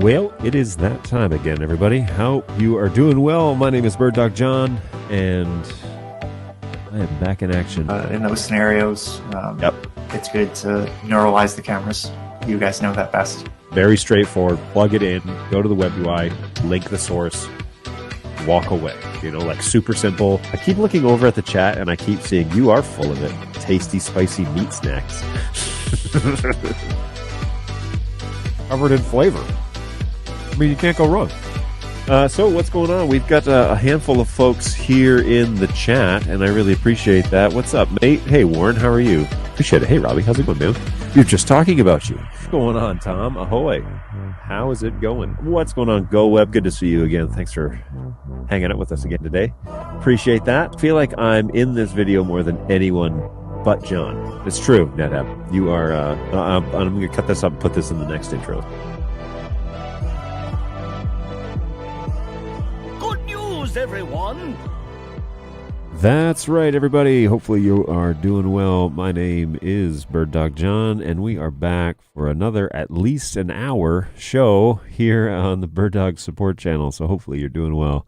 Well, it is that time again, everybody. Hope you are doing well. My name is BirdDog John, and I am back in action. In those scenarios, it's good to neuralize the cameras. You guys know that best. Very straightforward. Plug it in, go to the web UI, link the source, walk away. You know, like super simple. I keep looking over at the chat, and I keep seeing you are full of it. Tasty, spicy meat snacks. Covered in flavor. I mean, you can't go wrong. So what's going on? We've got a handful of folks here in the chat, and I really appreciate that. What's up, mate? Hey, Warren, how are you? Appreciate it. Hey, Robbie, how's it going, man? You're just talking about you. What's going on, Tom? Ahoy. How is it going? What's going on, Go Web? Good to see you again. Thanks for hanging out with us again today. Appreciate that. Feel like I'm in this video more than anyone but John. It's true, NetApp. You are, I'm going to cut this up and put this in the next intro. Everyone. That's right, everybody. Hopefully you are doing well. My name is BirdDog John, and we are back for another at least an hour show here on the BirdDog support channel. So hopefully you're doing well,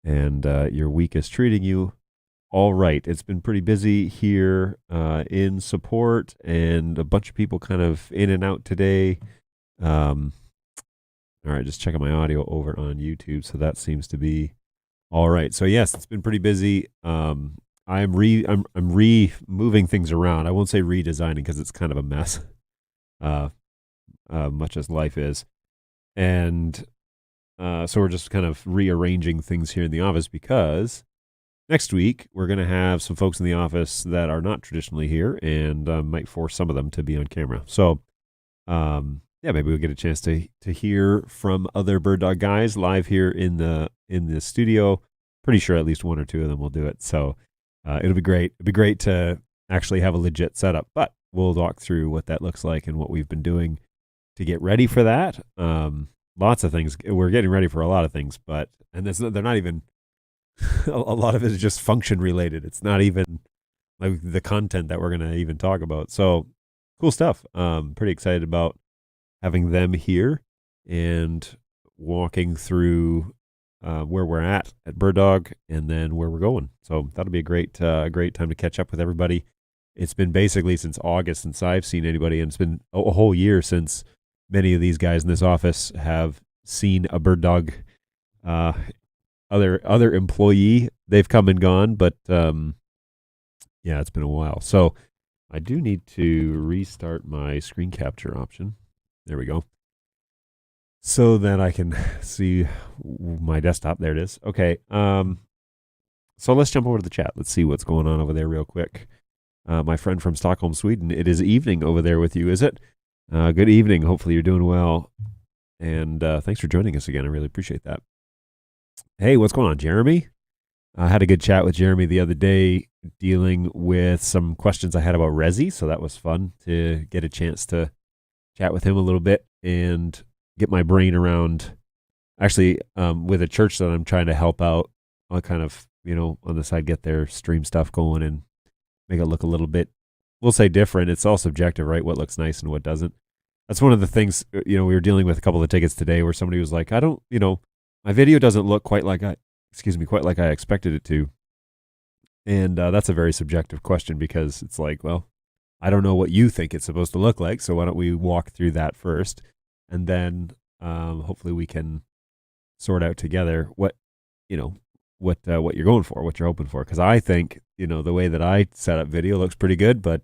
and your week is treating you all right. It's been pretty busy here in support, and a bunch of people kind of in and out today. All right, just checking my audio over on YouTube, so that seems to be all right. So yes, it's been pretty busy. I'm moving things around. I won't say redesigning because it's kind of a mess, much as life is. And so we're just kind of rearranging things here in the office because next week we're going to have some folks in the office that are not traditionally here, and might force some of them to be on camera. So yeah, maybe we'll get a chance to hear from other BirdDog guys live here in the studio. Pretty sure at least one or two of them will do it. So it'll be great. It'll be great to actually have a legit setup. But we'll walk through what that looks like and what we've been doing to get ready for that. Lots of things. We're getting ready for a lot of things, but they're not even. A lot of it is just function related. It's not even like the content that we're going to even talk about. So cool stuff. Pretty excited about having them here and walking through where we're at BirdDog and then where we're going. So that'll be a great time to catch up with everybody. It's been basically since August since I've seen anybody, and it's been a whole year since many of these guys in this office have seen a BirdDog other employee. They've come and gone, but yeah, it's been a while. So I do need to restart my screen capture option. There we go. So that I can see my desktop. There it is. Okay. So let's jump over to the chat. Let's see what's going on over there real quick. My friend from Stockholm, Sweden. It is evening over there with you, is it? Good evening. Hopefully you're doing well. And thanks for joining us again. I really appreciate that. Hey, what's going on, Jeremy? I had a good chat with Jeremy the other day dealing with some questions I had about Resi. So that was fun to get a chance to chat with him a little bit and get my brain around actually with a church that I'm trying to help out. I'll kind of, on the side, get their stream stuff going and make it look a little bit, we'll say different. It's all subjective, right? What looks nice and what doesn't. That's one of the things, we were dealing with a couple of tickets today where somebody was like, my video doesn't look quite like I expected it to. And that's a very subjective question because it's like, well, I don't know what you think it's supposed to look like, so why don't we walk through that first, and then hopefully we can sort out together what you're going for, what you're hoping for. Because I think the way that I set up video looks pretty good, but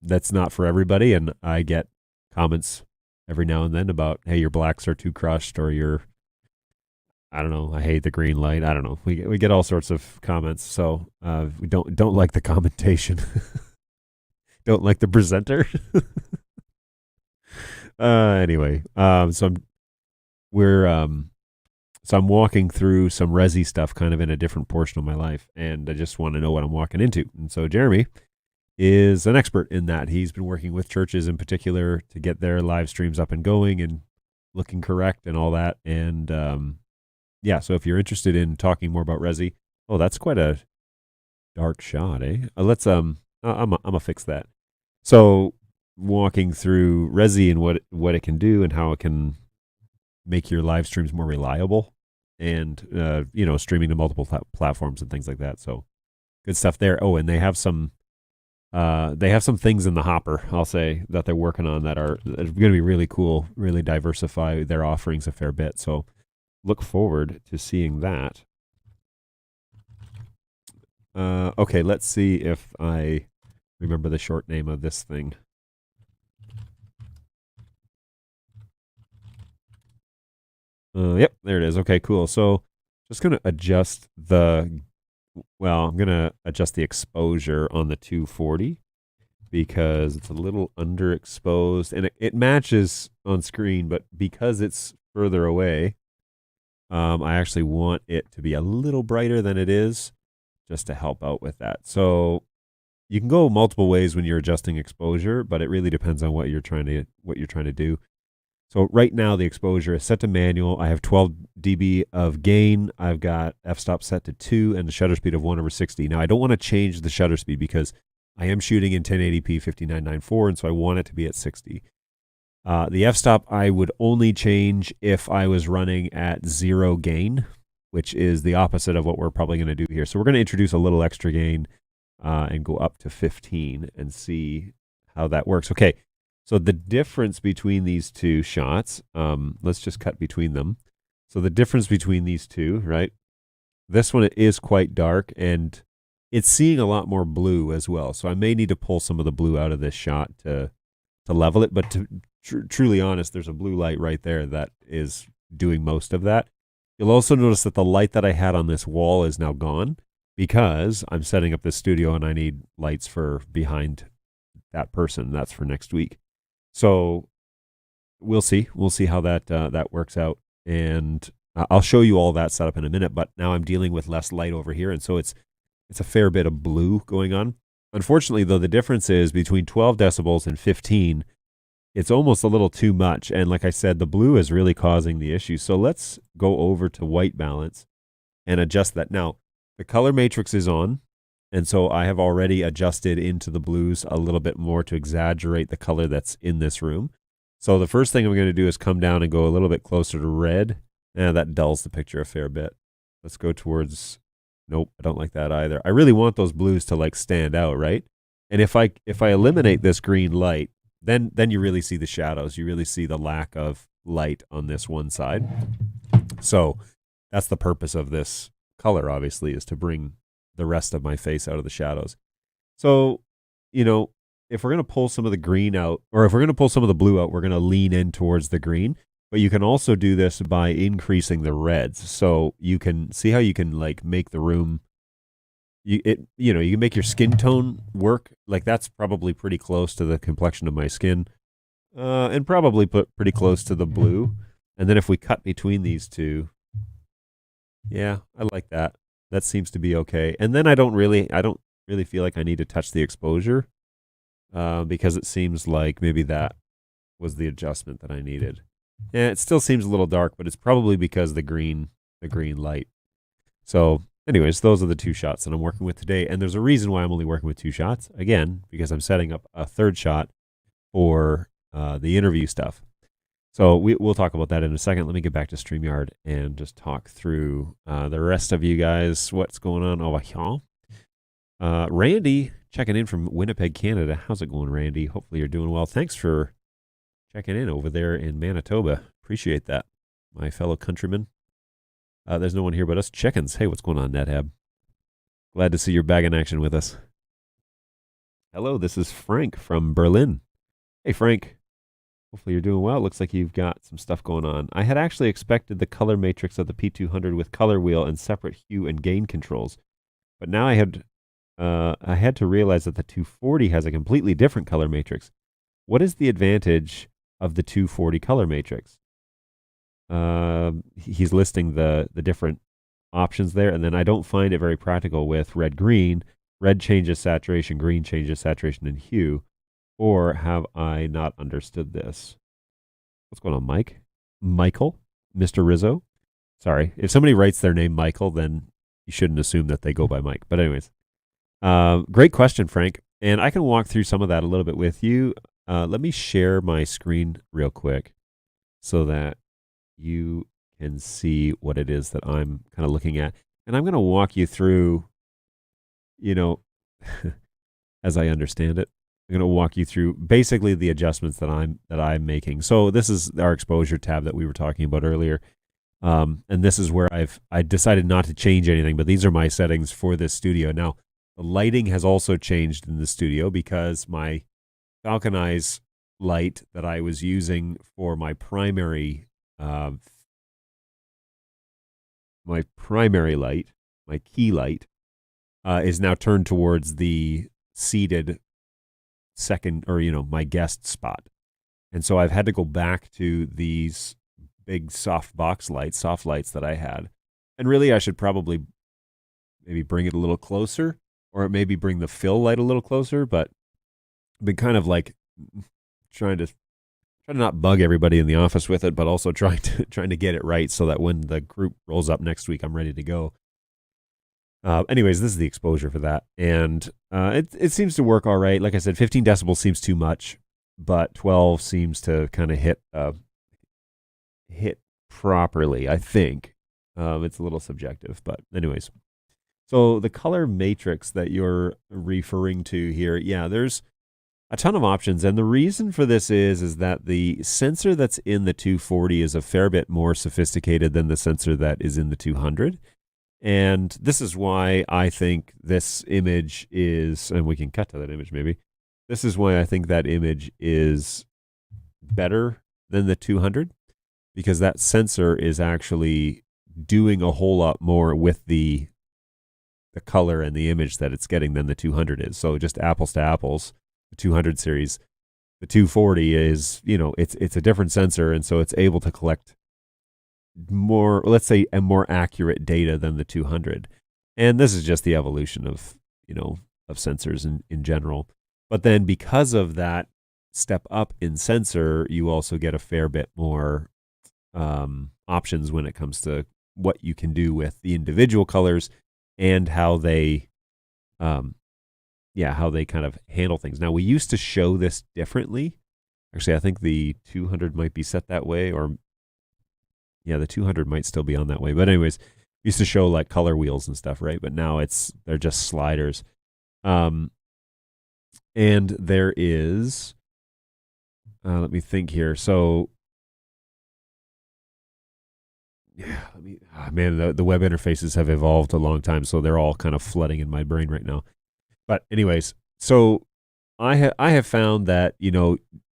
that's not for everybody, and I get comments every now and then about, hey, your blacks are too crushed, or I don't know, I hate the green light. I don't know. We get all sorts of comments, so we don't like the commentation. Don't like the presenter. Anyway, so I'm walking through some Resi stuff kind of in a different portion of my life, and I just want to know what I'm walking into. And so Jeremy is an expert in that. He's been working with churches in particular to get their live streams up and going and looking correct and all that. And yeah, so if you're interested in talking more about Resi, that's quite a dark shot, eh? Let's I'm gonna fix that. So walking through Resi and what it can do and how it can make your live streams more reliable and, streaming to multiple platforms and things like that. So good stuff there. Oh, and they have some things in the hopper, I'll say, that they're working on that are going to be really cool, really diversify their offerings a fair bit. So look forward to seeing that. Okay, let's see if I remember the short name of this thing. Yep, there it is. Okay, cool. So just going to adjust I'm going to adjust the exposure on the 240 because it's a little underexposed, and it matches on screen, but because it's further away, I actually want it to be a little brighter than it is, just to help out with that. So you can go multiple ways when you're adjusting exposure, but it really depends on what you're trying to do. So right now the exposure is set to manual. I have 12 dB of gain. I've got f-stop set to 2 and the shutter speed of 1/60. Now I don't want to change the shutter speed because I am shooting in 1080p 59.94, and so I want it to be at 60. The f-stop I would only change if I was running at 0 gain, which is the opposite of what we're probably going to do here. So we're going to introduce a little extra gain and go up to 15 and see how that works. Okay, so the difference between these two shots, let's just cut between them. So the difference between these two, right? This one is quite dark, and it's seeing a lot more blue as well. So I may need to pull some of the blue out of this shot to level it. But to truly honest, there's a blue light right there that is doing most of that. You'll also notice that the light that I had on this wall is now gone because I'm setting up this studio and I need lights for behind that person. That's for next week. So we'll see. We'll see how that works out. And I'll show you all that setup in a minute, but now I'm dealing with less light over here. And so it's a fair bit of blue going on. Unfortunately, though, the difference is between 12 decibels and 15, it's almost a little too much. And like I said, the blue is really causing the issue. So let's go over to white balance and adjust that. Now, the color matrix is on. And so I have already adjusted into the blues a little bit more to exaggerate the color that's in this room. So the first thing I'm going to do is come down and go a little bit closer to red. And that dulls the picture a fair bit. Let's go towards, nope, I don't like that either. I really want those blues to like stand out, right? And if I eliminate this green light, then you really see the shadows. You really see the lack of light on this one side. So that's the purpose of this color, obviously, is to bring the rest of my face out of the shadows. So, if we're going to pull some of the green out, or if we're going to pull some of the blue out, we're going to lean in towards the green. But you can also do this by increasing the reds. So you can see how you can like make the room, you can make your skin tone work. Like that's probably pretty close to the complexion of my skin, and probably put pretty close to the blue. And then if we cut between these two, yeah, I like that. That seems to be okay. And then I don't really feel like I need to touch the exposure, because it seems like maybe that was the adjustment that I needed. Yeah, it still seems a little dark, but it's probably because the green light. So anyways, those are the two shots that I'm working with today. And there's a reason why I'm only working with two shots. Again, because I'm setting up a third shot for the interview stuff. So we'll talk about that in a second. Let me get back to StreamYard and just talk through the rest of you guys, what's going on over here. Randy checking in from Winnipeg, Canada. How's it going, Randy? Hopefully you're doing well. Thanks for checking in over there in Manitoba. Appreciate that, my fellow countrymen. There's no one here but us chickens. Hey, what's going on, NetHab? Glad to see you're back in action with us. Hello, this is Frank from Berlin. Hey, Frank. Hopefully you're doing well. Looks like you've got some stuff going on. I had actually expected the color matrix of the P200 with color wheel and separate hue and gain controls. But now I had to realize that the 240 has a completely different color matrix. What is the advantage of the 240 color matrix? He's listing the different options there, and then I don't find it very practical with red-green. Red changes saturation, green changes saturation and hue. Or have I not understood this? What's going on, Mike? Michael? Mr. Rizzo? Sorry. If somebody writes their name Michael, then you shouldn't assume that they go by Mike. But anyways, great question, Frank. And I can walk through some of that a little bit with you. Let me share my screen real quick so that you can see what it is that I'm kind of looking at. And I'm going to walk you through, you know, as I understand it. I'm going to walk you through basically the adjustments that I'm making. So this is our exposure tab that we were talking about earlier. And this is where I decided not to change anything, but these are my settings for this studio. Now, the lighting has also changed in the studio because my Falcon Eyes light that I was using for my primary light, my key light, is now turned towards the seated second, or my guest spot. And so I've had to go back to these big soft lights that I had. And really I should probably maybe bring it a little closer, or maybe bring the fill light a little closer, but I've been kind of like trying to not bug everybody in the office with it, but also trying to get it right so that when the group rolls up next week, I'm ready to go. Anyways, this is the exposure for that, and it seems to work all right. Like I said, 15 decibels seems too much, but 12 seems to kind of hit properly. I think it's a little subjective, but anyways. So the color matrix that you're referring to here, yeah, there's a ton of options, and the reason for this is that the sensor that's in the 240 is a fair bit more sophisticated than the sensor that is in the 200. And this is why I think this image is, and we can cut to that image maybe. This is why I think that image is better than the 200, because that sensor is actually doing a whole lot more with the color and the image that it's getting than the 200 is. So just apples to apples, the 200 series, the 240 is, it's a different sensor, and so it's able to collect more, let's say, a more accurate data than the 200. And this is just the evolution of sensors in general. But then because of that step up in sensor, you also get a fair bit more options when it comes to what you can do with the individual colors and how they kind of handle things. Now, we used to show this differently. Actually, I think the 200 might be set that way, or the 200 might still be on that way. But anyways, we used to show like color wheels and stuff, right? But now they're just sliders. And there is, let me think here. So, the web interfaces have evolved a long time, so they're all kind of flooding in my brain right now. But anyways, so I have found that,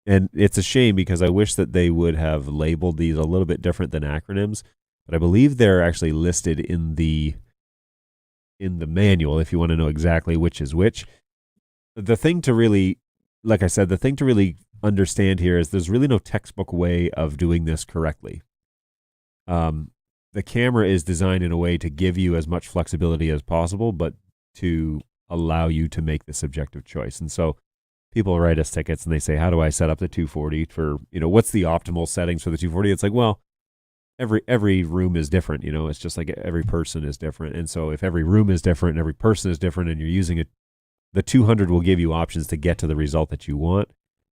and it's a shame because I wish that they would have labeled these a little bit different than acronyms, but I believe they're actually listed in the manual if you want to know exactly which is which. The thing to really, like I said, understand here is there's really no textbook way of doing this correctly. The camera is designed in a way to give you as much flexibility as possible, but to allow you to make the subjective choice. And so people write us tickets and they say, how do I set up the 240 for, what's the optimal settings for the 240? It's like, well, every room is different. It's just like every person is different. And so if every room is different and every person is different and you're using it, the 200 will give you options to get to the result that you want.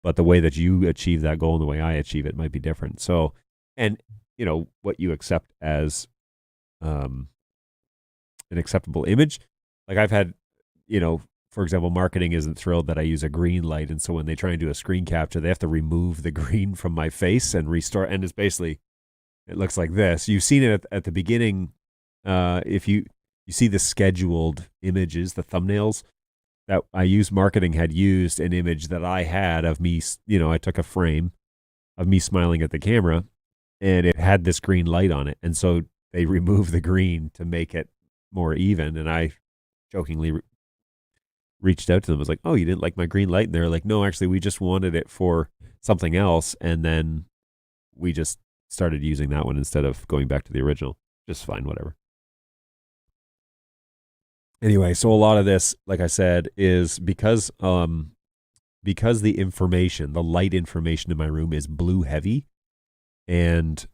But the way that you achieve that goal and the way I achieve it might be different. So, and what you accept as an acceptable image. Like I've had, for example, marketing isn't thrilled that I use a green light. And so when they try and do a screen capture, they have to remove the green from my face and restore. And it's basically, it looks like this. You've seen it at the beginning. If you see the scheduled images, the thumbnails that I use, marketing had used an image that I had of me, I took a frame of me smiling at the camera and it had this green light on it. And so they removed the green to make it more even. And I jokingly reached out to them. I was like, oh, you didn't like my green light? And they're like, no, actually, we just wanted it for something else. And then we just started using that one instead of going back to the original. Just fine, whatever. Anyway, so a lot of this, like I said, is because the information, the light information in my room is blue heavy. And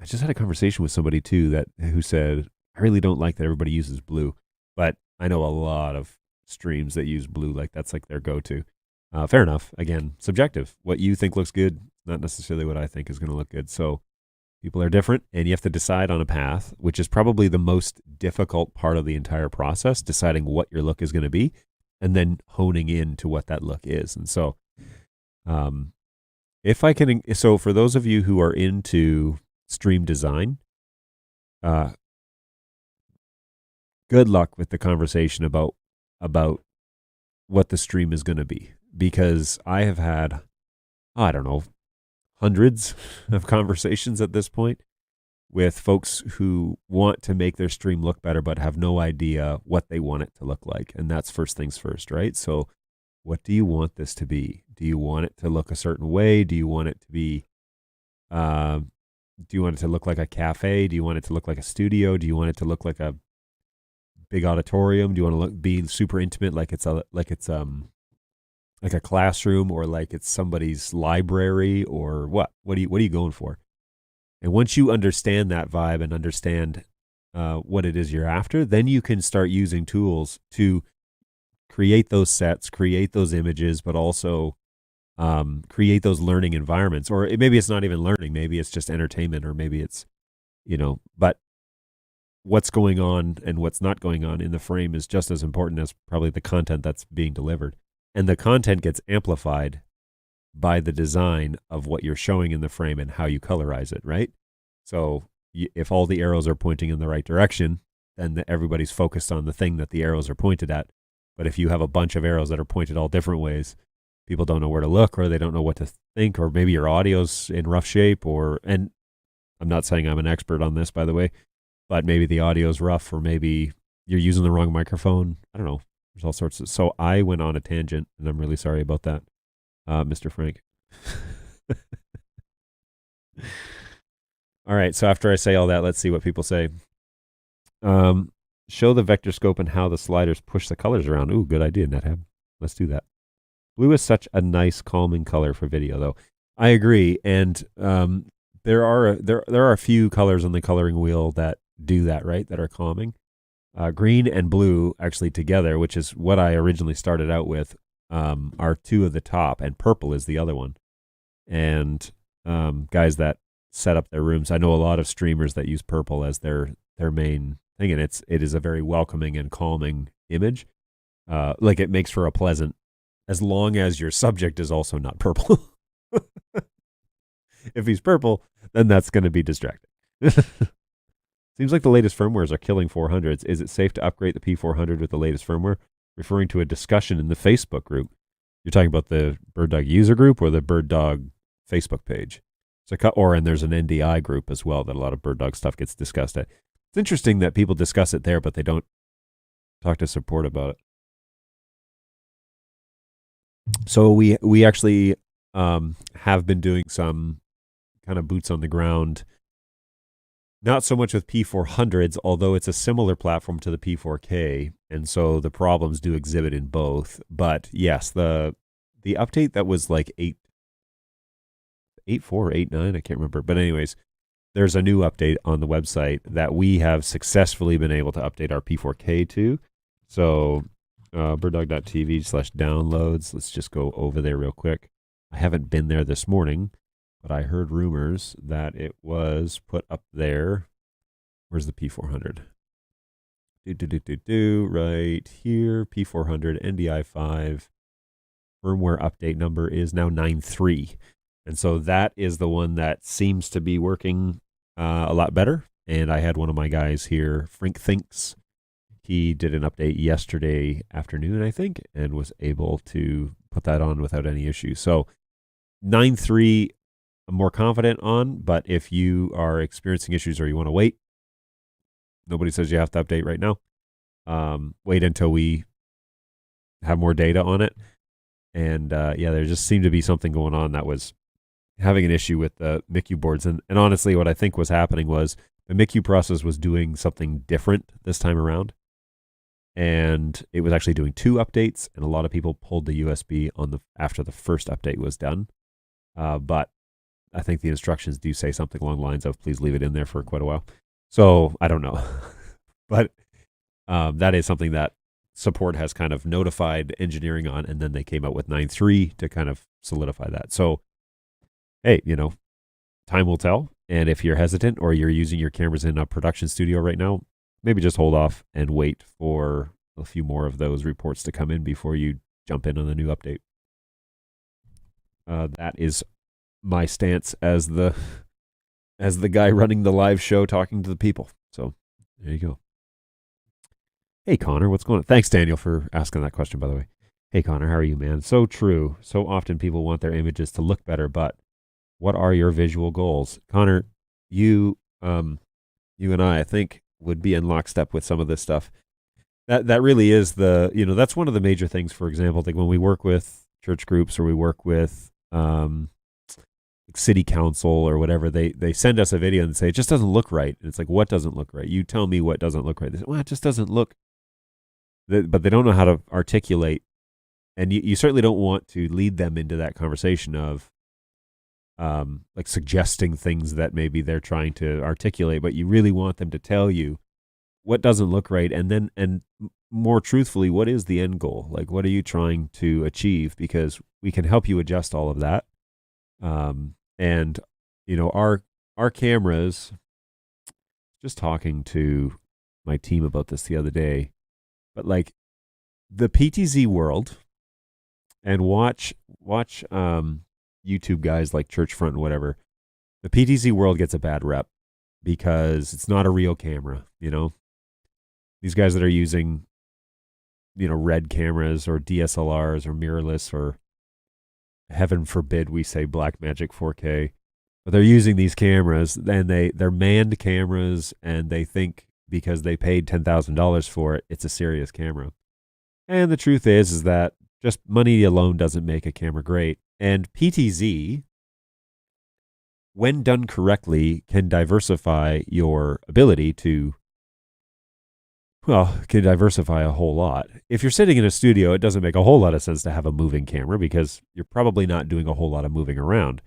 I just had a conversation with somebody too who said, I really don't like that everybody uses blue, but I know a lot of streams that use blue, like that's like their go-to. Fair enough. Again, subjective. What you think looks good, not necessarily what I think is going to look good. So People are different, and you have to decide on a path, which is probably the most difficult part of the entire process, deciding what your look is going to be, and then honing in to what that look is. And so, if I can, so for those of you who are into stream design, good luck with the conversation about what the stream is going to be, because I have had, I don't know, hundreds of conversations at this point with folks who want to make their stream look better but have no idea what they want it to look like. And that's first things first, right? So what do you want this to be? Do you want it to look a certain way? Do you want it to be do you want it to look like a cafe? Do you want it to look like a studio? Do you want it to look like a big auditorium? Do you want to be super intimate, like it's like a classroom, or like it's somebody's library, or what? What are you going for? And once you understand that vibe and understand what it is you're after, then you can start using tools to create those sets, create those images, but also create those learning environments. Or maybe it's not even learning, maybe it's just entertainment, or maybe it's, but what's going on and what's not going on in the frame is just as important as probably the content that's being delivered. And the content gets amplified by the design of what you're showing in the frame and how you colorize it, right? So if all the arrows are pointing in the right direction, then everybody's focused on the thing that the arrows are pointed at. But if you have a bunch of arrows that are pointed all different ways, people don't know where to look, or they don't know what to think, or maybe your audio's in rough shape, and I'm not saying I'm an expert on this, by the way, but maybe the audio's rough, or maybe you're using the wrong microphone. I don't know. There's all sorts of, so I went on a tangent, and I'm really sorry about that, Mr. Frank. All right, so after I say all that, let's see what people say. Show the vector scope and how the sliders push the colors around. Ooh, good idea, NetHab. Let's do that. Blue is such a nice, calming color for video, though. I agree, and there are a few colors on the coloring wheel that do that, right? That are calming. Green and blue actually together, which is what I originally started out with, are two of the top, and purple is the other one. And guys that set up their rooms, I know a lot of streamers that use purple as their main thing, and it is a very welcoming and calming image. Like, it makes for a pleasant, as long as your subject is also not purple. If he's purple, then that's going to be distracting. Seems like the latest firmwares are killing 400s. Is it safe to upgrade the P400 with the latest firmware? Referring to a discussion in the Facebook group. You're talking about the BirdDog user group or the BirdDog Facebook page? And there's an NDI group as well that a lot of BirdDog stuff gets discussed at. It's interesting that people discuss it there, but they don't talk to support about it. So we actually have been doing some kind of boots on the ground. Not so much with P400s, although it's a similar platform to the P4K, and so the problems do exhibit in both. But yes, the update that was like 8.4 or 8.9, I can't remember. But anyways, there's a new update on the website that we have successfully been able to update our P4K to. So birddog.tv/downloads. Let's just go over there real quick. I haven't been there this morning, but I heard rumors that it was put up there. Where's the P400? Right here, P400, NDI5. Firmware update number is now 9.3. And so that is the one that seems to be working a lot better. And I had one of my guys here, Frank Thinks. He did an update yesterday afternoon, I think, and was able to put that on without any issues. So 9.3, I'm more confident on, but if you are experiencing issues or you want to wait, nobody says you have to update right now. Wait until we have more data on it. And there just seemed to be something going on that was having an issue with the MICU boards. And honestly, what I think was happening was the MICU process was doing something different this time around. And it was actually doing 2 updates, and a lot of people pulled the USB after the first update was done. But I think the instructions do say something along the lines of, please leave it in there for quite a while. So I don't know. But that is something that support has kind of notified engineering on, and then they came out with 9.3 to kind of solidify that. So, hey, time will tell. And if you're hesitant or you're using your cameras in a production studio right now, maybe just hold off and wait for a few more of those reports to come in before you jump in on the new update. That is my stance as the guy running the live show talking to the people. So there you go. Hey, Connor, what's going on? Thanks, Daniel, for asking that question, by the way. Hey, Connor, how are you, man? So true. So often people want their images to look better, but what are your visual goals? Connor, you and I think, would be in lockstep with some of this stuff. That really is that's one of the major things, for example, like when we work with church groups or we work with city council or whatever, they send us a video and say, it just doesn't look right. And it's like, what doesn't look right? You tell me what doesn't look right. They say, well, it just doesn't look, but they don't know how to articulate. And you certainly don't want to lead them into that conversation of like suggesting things that maybe they're trying to articulate, but you really want them to tell you what doesn't look right. And more truthfully, what is the end goal? Like, what are you trying to achieve? Because we can help you adjust all of that. And our cameras, just talking to my team about this the other day, but like the PTZ world, and watch YouTube guys like Churchfront and whatever, the PTZ world gets a bad rep because it's not a real camera. These guys that are using red cameras or DSLRs or mirrorless, or heaven forbid we say Blackmagic 4K, but they're using these cameras and they're manned cameras, and they think because they paid $10,000 for it, it's a serious camera. And the truth is that just money alone doesn't make a camera great. And PTZ, when done correctly, can diversify your ability to, can diversify a whole lot. If you're sitting in a studio, it doesn't make a whole lot of sense to have a moving camera because you're probably not doing a whole lot of moving around.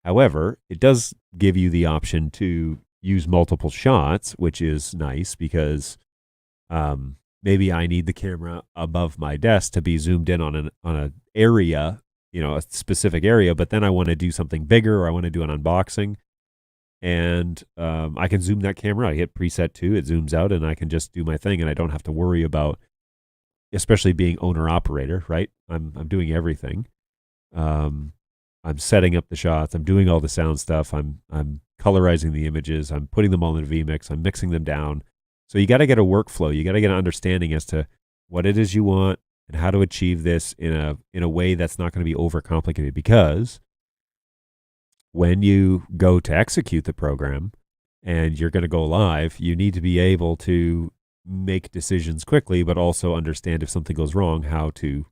However, it does give you the option to use multiple shots, which is nice because maybe I need the camera above my desk to be zoomed in on an area, a specific area, but then I want to do something bigger or I want to do an unboxing. And I can zoom that camera. I hit preset 2, it zooms out, and I can just do my thing, and I don't have to worry about, especially being owner-operator, right? I'm doing everything. I'm setting up the shots. I'm doing all the sound stuff. I'm colorizing the images. I'm putting them all in vMix. I'm mixing them down. So you got to get a workflow. You got to get an understanding as to what it is you want and how to achieve this in a way that's not going to be overcomplicated, because when you go to execute the program and you're going to go live, you need to be able to make decisions quickly, but also understand if something goes wrong, how to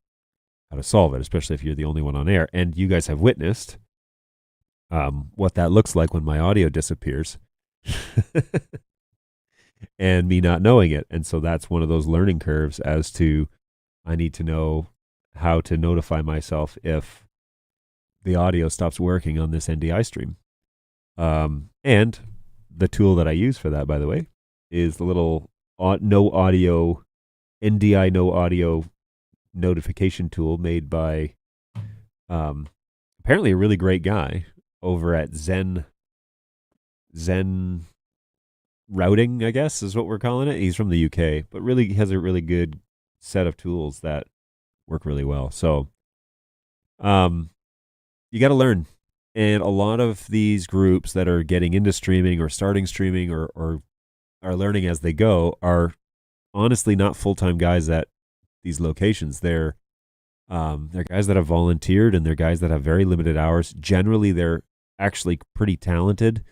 solve it, especially if you're the only one on air. And you guys have witnessed what that looks like when my audio disappears and me not knowing it. And so that's one of those learning curves as to, I need to know how to notify myself if the audio stops working on this NDI stream. And the tool that I use for that, by the way, is the little NDI no audio notification tool made by apparently a really great guy over at Zen Routing, I guess is what we're calling it. He's from the UK, but really he has a really good set of tools that work really well. So you got to learn. And a lot of these groups that are getting into streaming or starting streaming or are learning as they go are honestly not full-time guys at these locations. They're guys that have volunteered, and they're guys that have very limited hours. Generally, they're actually pretty talented,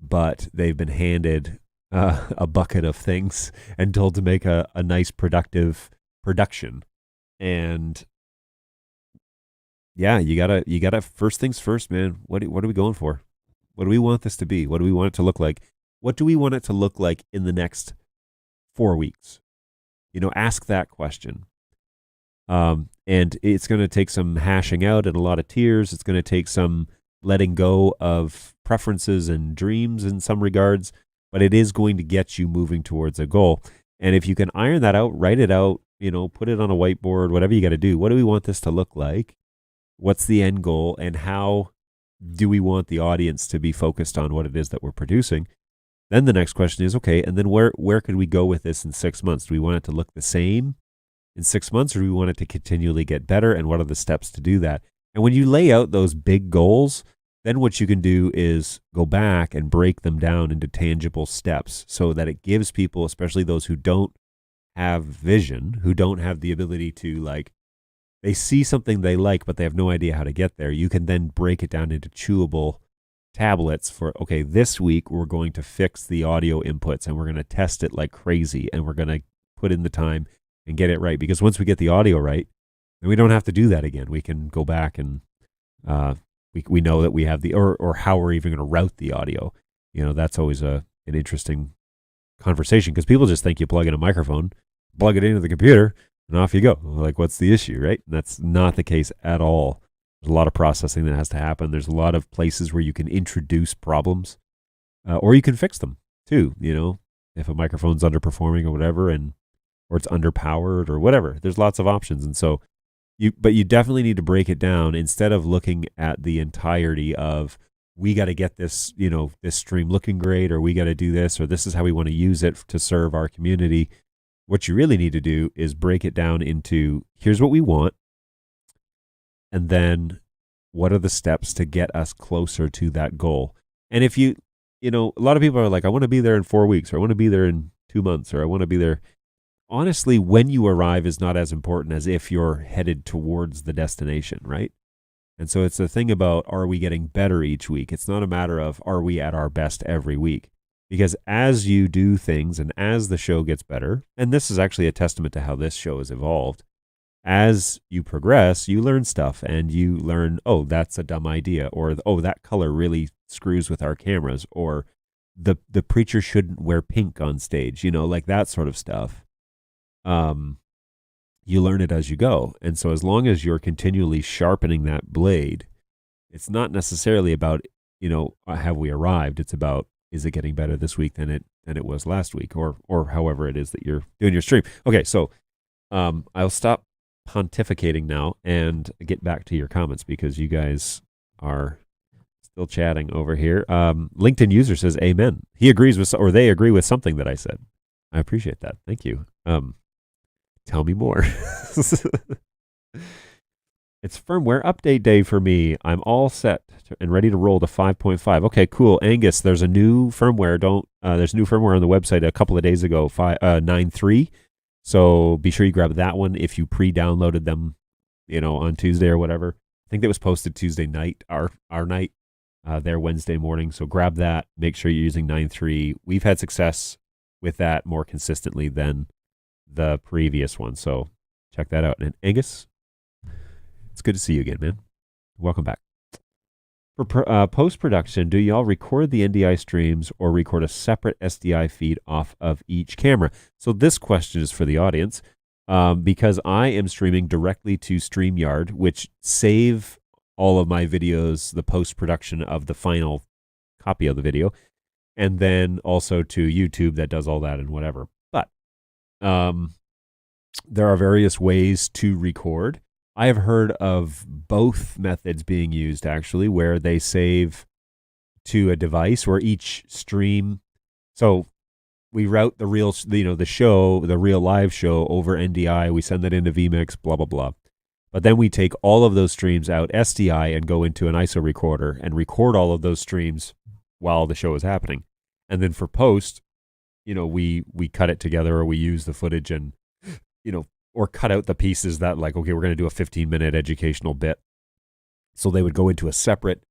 but they've been handed a bucket of things and told to make a nice, productive production. And yeah, you gotta first things first, man. What are we going for? What do we want this to be? What do we want it to look like? What do we want it to look like in the next 4 weeks? Ask that question. And it's going to take some hashing out and a lot of tears. It's going to take some letting go of preferences and dreams in some regards, but it is going to get you moving towards a goal. And if you can iron that out, write it out, put it on a whiteboard, whatever you got to do. What do we want this to look like? What's the end goal, and how do we want the audience to be focused on what it is that we're producing? Then the next question is, okay, and then where could we go with this in 6 months? Do we want it to look the same in 6 months, or do we want it to continually get better? And what are the steps to do that? And when you lay out those big goals, then what you can do is go back and break them down into tangible steps so that it gives people, especially those who don't have vision, who don't have the ability to, like, they see something they like, but they have no idea how to get there. You can then break it down into chewable tablets for, okay, this week we're going to fix the audio inputs and we're going to test it like crazy and we're going to put in the time and get it right. Because once we get the audio right, then we don't have to do that again. We can go back and we know that we have the, or how we're even going to route the audio. That's always an interesting conversation, because people just think you plug in a microphone, plug it into the computer, and off you go. Like, what's the issue, right? That's not the case at all. There's a lot of processing that has to happen. There's a lot of places where you can introduce problems, or you can fix them too. If a microphone's underperforming or whatever, or it's underpowered or whatever, there's lots of options. And so but you definitely need to break it down instead of looking at the entirety of, we got to get this, this stream looking great, or we got to do this, or this is how we want to use it to serve our community. What you really need to do is break it down into, here's what we want, and then what are the steps to get us closer to that goal. And if a lot of people are like, I want to be there in 4 weeks, or I want to be there in 2 months, or I want to be there. Honestly, when you arrive is not as important as if you're headed towards the destination, right? And so it's a thing about, are we getting better each week? It's not a matter of, are we at our best every week? Because as you do things and as the show gets better, and this is actually a testament to how this show has evolved, as you progress, you learn stuff and you learn, oh, that's a dumb idea, or, oh, that color really screws with our cameras, or the preacher shouldn't wear pink on stage, like that sort of stuff. You learn it as you go. And so as long as you're continually sharpening that blade, it's not necessarily about, have we arrived? It's about, is it getting better this week than it was last week, or however it is that you're doing your stream. Okay, so I'll stop pontificating now and get back to your comments, because you guys are still chatting over here. LinkedIn user says amen. He agrees with, or they agree with something that I said. I appreciate that. Thank you. Tell me more. It's firmware update day for me. I'm all set and ready to roll to 5.5. Okay, cool. Angus, there's a new firmware. There's new firmware on the website a couple of days ago, 9.3. So be sure you grab that one if you pre-downloaded them, on Tuesday or whatever. I think that was posted Tuesday night, our night, there Wednesday morning. So grab that. Make sure you're using 9.3. We've had success with that more consistently than the previous one. So check that out. And Angus, it's good to see you again, man. Welcome back. For post-production, do y'all record the NDI streams or record a separate SDI feed off of each camera? So this question is for the audience, because I am streaming directly to StreamYard, which save all of my videos, the post-production of the final copy of the video, and then also to YouTube that does all that and whatever. But there are various ways to record. I have heard of both methods being used, actually, where they save to a device where each stream. So we route the real, the show, the real live show over NDI. We send that into vMix, blah, blah, blah. But then we take all of those streams out SDI and go into an ISO recorder and record all of those streams while the show is happening. And then for post, we cut it together, or we use the footage and, or cut out the pieces that, like, okay, we're going to do a 15-minute educational bit. So they would go into a separate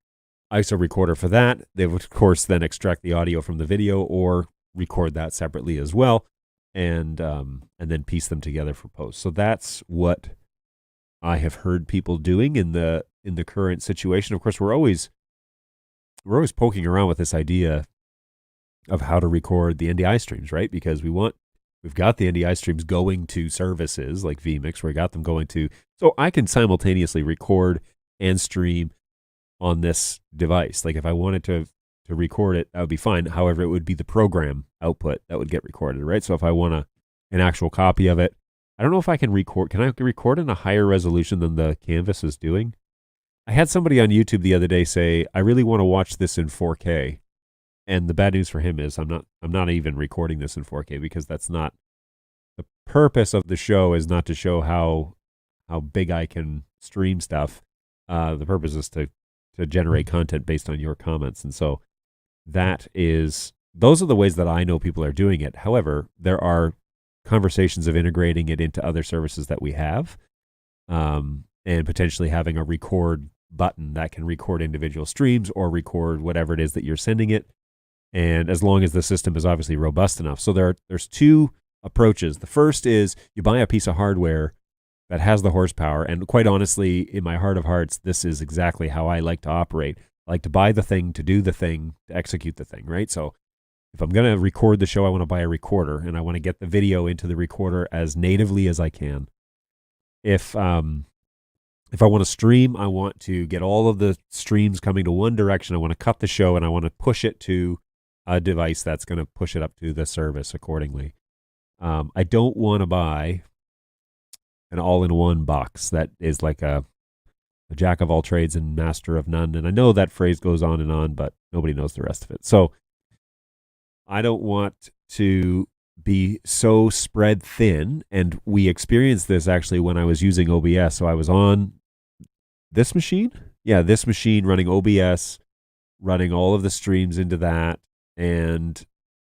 ISO recorder for that. They would, of course, then extract the audio from the video or record that separately as well, and then piece them together for post. So that's what I have heard people doing in the current situation. Of course, we're always poking around with this idea of how to record the NDI streams, right? Because we've got the NDI streams going to services like vMix, where we got them going to, so I can simultaneously record and stream on this device. Like if I wanted to record it, that would be fine. However, it would be the program output that would get recorded, right? So if I want an actual copy of it, I don't know if I can record. Can I record in a higher resolution than the Canvas is doing? I had somebody on YouTube the other day say, I really want to watch this in 4K. And the bad news for him is I'm not even recording this in 4K because that's not the purpose of the show. Is not to show how big I can stream stuff. The purpose is to generate content based on your comments. And so those are the ways that I know people are doing it. However, there are conversations of integrating it into other services that we have, and potentially having a record button that can record individual streams or record whatever it is that you're sending it. And as long as the system is obviously robust enough. So there's two approaches. The first is you buy a piece of hardware that has the horsepower. And quite honestly, in my heart of hearts, this is exactly how I like to operate. I like to buy the thing, to do the thing, to execute the thing, right? So if I'm going to record the show, I want to buy a recorder, and I want to get the video into the recorder as natively as I can. If I want to stream, I want to get all of the streams coming to one direction. I want to cut the show, and I want to push it to a device that's going to push it up to the service accordingly. I don't want to buy an all-in-one box that is like a jack of all trades and master of none. And I know that phrase goes on, but nobody knows the rest of it. So I don't want to be so spread thin. And we experienced this actually when I was using OBS. So I was on this machine. Yeah, this machine running OBS, running all of the streams into that, and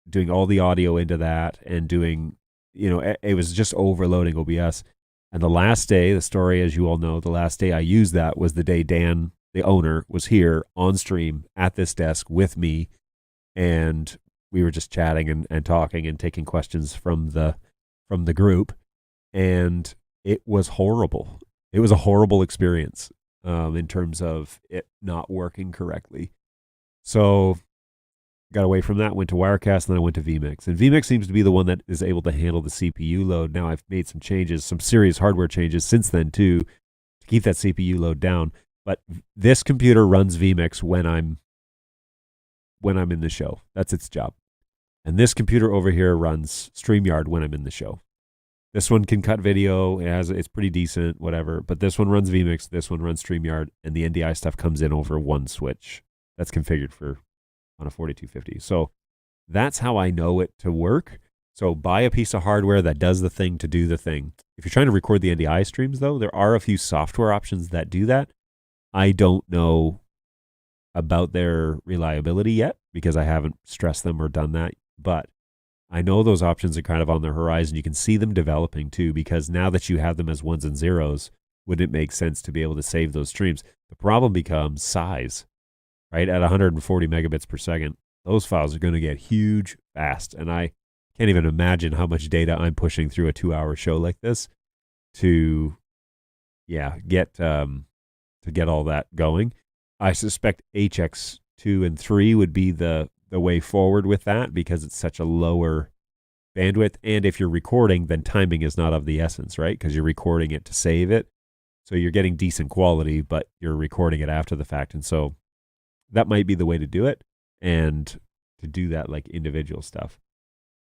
doing all the audio into that, and doing, it was just overloading OBS. And the last day, the story, as you all know, the last day I used that was the day Dan, the owner, was here on stream at this desk with me. And we were just chatting and talking and taking questions from the group. And it was horrible. It was a horrible experience in terms of it not working correctly. So got away from that, went to Wirecast, and then I went to vMix. And vMix seems to be the one that is able to handle the CPU load. Now I've made some changes, some serious hardware changes since then too, to keep that CPU load down. But this computer runs vMix when I'm in the show. That's its job. And this computer over here runs StreamYard when I'm in the show. This one can cut video. It's pretty decent, whatever. But this one runs vMix. This one runs StreamYard, and the NDI stuff comes in over one switch that's configured on a 4250. So that's how I know it to work. So buy a piece of hardware that does the thing to do the thing. If you're trying to record the NDI streams, though, there are a few software options that do that. I don't know about their reliability yet because I haven't stressed them or done that. But I know those options are kind of on the horizon. You can see them developing too, because now that you have them as ones and zeros, wouldn't it make sense to be able to save those streams? The problem becomes size. Right, at 140 megabits per second, those files are going to get huge fast. And I can't even imagine how much data I'm pushing through a 2-hour show like this to get all that going. I suspect HX2 and 3 would be the way forward with that because it's such a lower bandwidth. And if you're recording, then timing is not of the essence, right? Because you're recording it to save it. So you're getting decent quality, but you're recording it after the fact. And so that might be the way to do it, and to do that like individual stuff.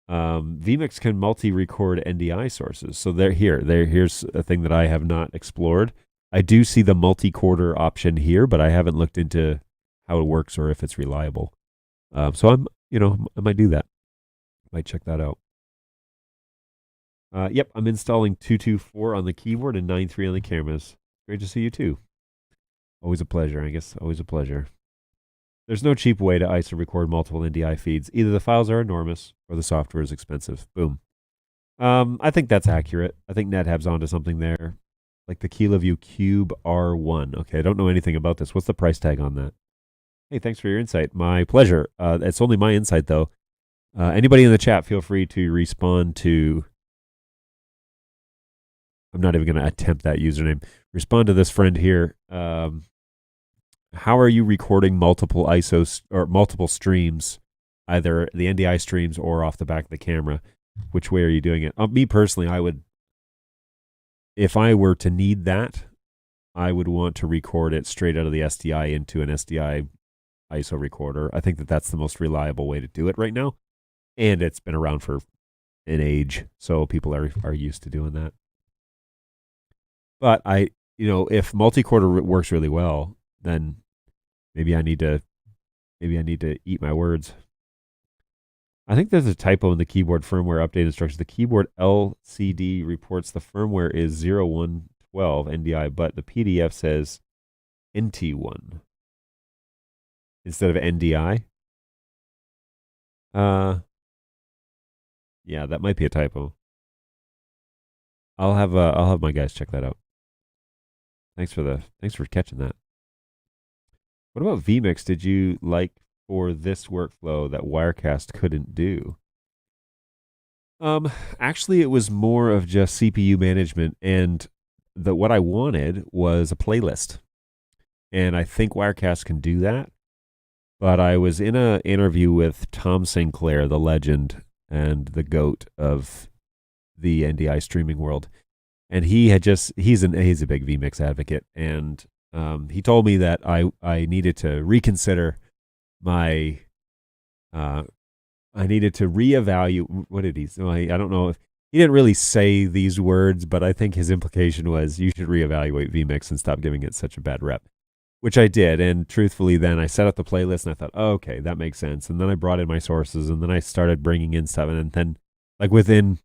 vMix can multi-record NDI sources. So here's a thing that I have not explored. I do see the multi-quarter option here, but I haven't looked into how it works or if it's reliable. So I might do that. Might check that out. Yep, I'm installing 224 on the keyboard and 9.3 on the cameras. Great to see you too. Always a pleasure, I guess. Always a pleasure. There's no cheap way to ISO record multiple NDI feeds. Either the files are enormous or the software is expensive. Boom. I think that's accurate. I think NetHab's onto something there. Like the KiloView Cube R1. Okay, I don't know anything about this. What's the price tag on that? Hey, thanks for your insight. My pleasure. It's only my insight, though. Anybody in the chat, feel free to respond to... I'm not even going to attempt that username. Respond to this friend here. How are you recording multiple ISOs or multiple streams, either the NDI streams or off the back of the camera? Which way are you doing it? Me personally, I would, if I were to need that, I would want to record it straight out of the SDI into an SDI ISO recorder. I think that's the most reliable way to do it right now. And it's been around for an age, so people are used to doing that. But if multi-core works really well, then maybe I need to eat my words. I think there's a typo in the keyboard firmware update instructions. The keyboard LCD reports the firmware is 0112 NDI, but the PDF says NT1 instead of NDI. Yeah, that might be a typo. I'll have my guys check that out. Thanks for catching that. What about vMix? Did you like for this workflow that Wirecast couldn't do? Actually, it was more of just CPU management, and what I wanted was a playlist, and I think Wirecast can do that. But I was in an interview with Tom Sinclair, the legend and the goat of the NDI streaming world, and he's a big vMix advocate, and he told me that I needed to reconsider my I needed to reevaluate. What did he say? I don't know if he didn't really say these words, but I think his implication was you should reevaluate vMix and stop giving it such a bad rep, which I did. And truthfully, then I set up the playlist and I thought, oh, okay, that makes sense. And then I brought in my sources, and then I started bringing in stuff. And then, like within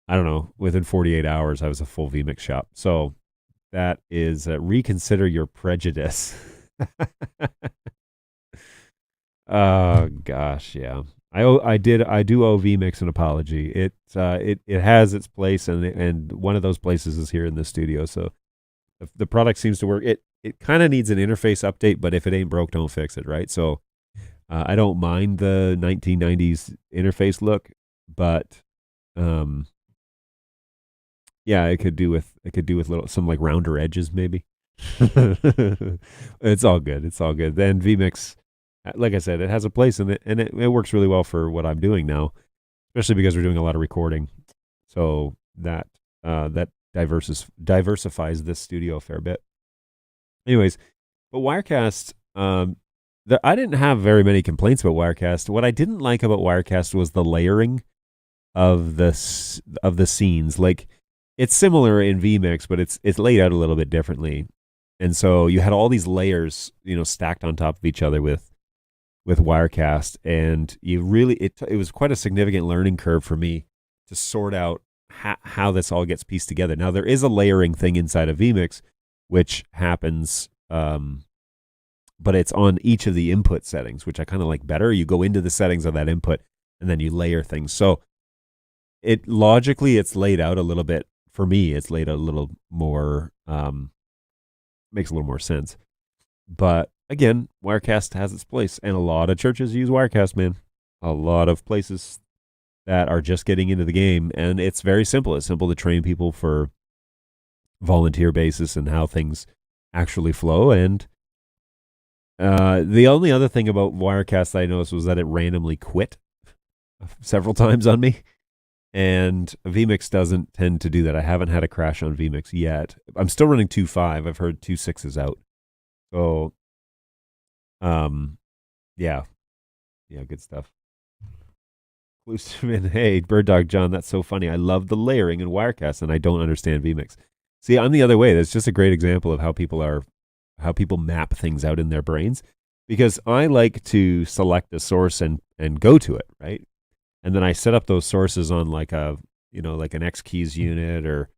48 hours, I was a full vMix shop. So that is reconsider your prejudice. Oh gosh, yeah. I do owe vMix an apology. It has its place, and one of those places is here in the studio. So the product seems to work. It kind of needs an interface update, but if it ain't broke, don't fix it, right? So I don't mind the 1990s interface look, but yeah, it could do with some like rounder edges maybe. It's all good. It's all good. Then vMix, like I said, it has a place in it, and it works really well for what I'm doing now, especially because we're doing a lot of recording. So that diversifies this studio a fair bit. Anyways, but Wirecast, I didn't have very many complaints about Wirecast. What I didn't like about Wirecast was the layering of the scenes. Like, it's similar in vMix, but it's laid out a little bit differently. And so you had all these layers, stacked on top of each other with Wirecast, and it was quite a significant learning curve for me to sort out how this all gets pieced together. Now, there is a layering thing inside of vMix, which happens, but it's on each of the input settings, which I kind of like better. You go into the settings of that input, and then you layer things. So it's laid out a little bit. For me, it's laid out a little more, makes a little more sense. But again, Wirecast has its place, and a lot of churches use Wirecast, man. A lot of places that are just getting into the game, and it's very simple. It's simple to train people for volunteer basis and how things actually flow. And the only other thing about Wirecast that I noticed was that it randomly quit several times on me. And vMix doesn't tend to do that. I haven't had a crash on vMix yet. I'm still running 2.5. I've heard 2.6 is out. So, yeah, good stuff. Hey, BirdDog John, that's so funny. I love the layering in Wirecast, and I don't understand vMix. See, I'm the other way. That's just a great example of how people map things out in their brains, because I like to select a source and go to it, right? And then I set up those sources on like an X keys unit or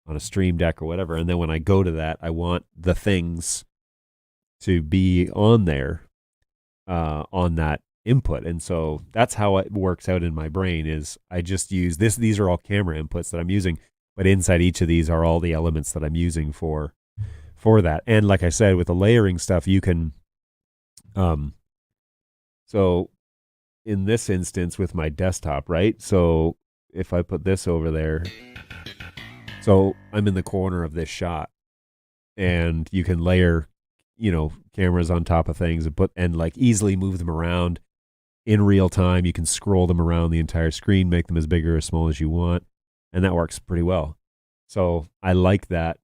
on a Stream Deck or whatever. And then when I go to that, I want the things to be on there, on that input. And so that's how it works out in my brain. Is I just use this. These are all camera inputs that I'm using, but inside each of these are all the elements that I'm using for that. And like I said, with the layering stuff, you can, so in this instance with my desktop, right? So if I put this over there, so I'm in the corner of this shot, and you can layer, cameras on top of things and like easily move them around in real time. You can scroll them around the entire screen, make them as big or as small as you want, and that works pretty well. So I like that.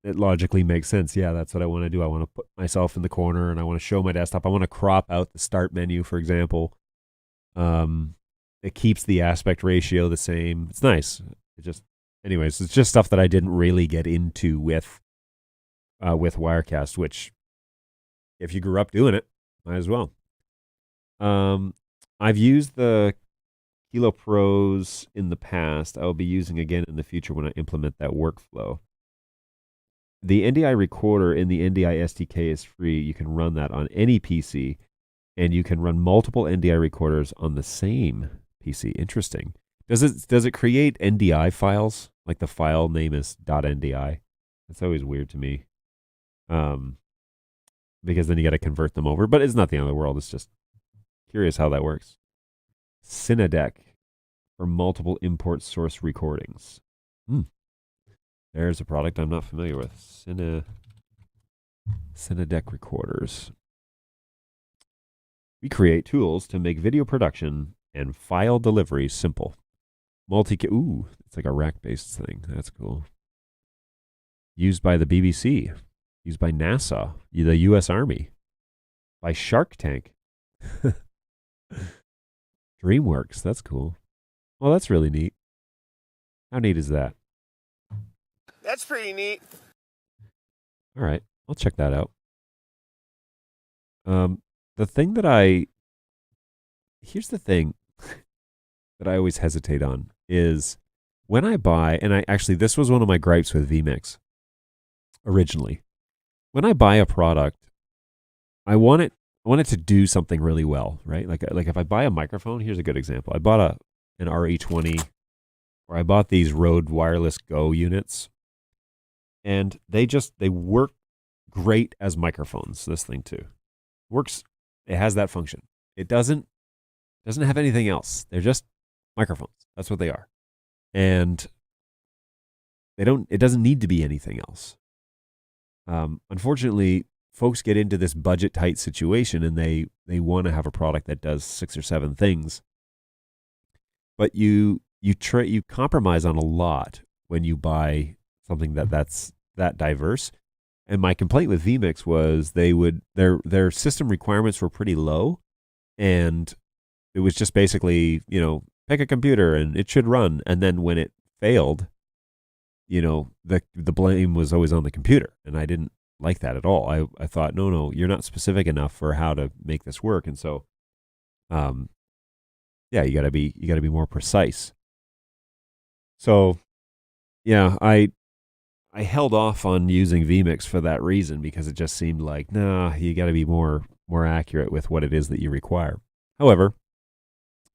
It logically makes sense. Yeah, that's what I want to do. I want to put myself in the corner, and I want to show my desktop. I want to crop out the start menu, for example. It keeps the aspect ratio the same. It's nice. It's just stuff that I didn't really get into with with Wirecast, which if you grew up doing it, might as well. I've used the Kilo Pros in the past. I will be using again in the future when I implement that workflow. The NDI recorder in the NDI SDK is free. You can run that on any PC, and you can run multiple NDI recorders on the same PC. Interesting. Does it create NDI files? Like the file name is .ndi? That's always weird to me. Because then you got to convert them over. But it's not the end of the world. It's just curious how that works. Cinedeck for multiple import source recordings. There's a product I'm not familiar with. Cinedeck recorders. We create tools to make video production and file delivery simple. Ooh, it's like a rack-based thing. That's cool. Used by the BBC. Used by NASA. The U.S. Army. By Shark Tank. DreamWorks. That's cool. Well, that's really neat. How neat is that? That's pretty neat. All right. I'll check that out. The thing that here's the thing that I always hesitate on is when I buy, and this was one of my gripes with vMix originally. When I buy a product, I want it to do something really well, right? Like if I buy a microphone, here's a good example. I bought an RE20, or I bought these Rode Wireless Go units, and they work great as microphones. This thing too works. It has that function. It doesn't have anything else. They're just microphones. That's what they are. And it doesn't need to be anything else. Unfortunately, folks get into this budget tight situation and they want to have a product that does 6 or 7 things. But you compromise on a lot when you buy something that's that diverse. And my complaint with vMix was their system requirements were pretty low, and it was just basically, pick a computer and it should run. And then when it failed, the blame was always on the computer, and I didn't like that at all. I thought, no, you're not specific enough for how to make this work, and so, you gotta be more precise. So, yeah, I held off on using vMix for that reason, because it just seemed like, you got to be more accurate with what it is that you require. However,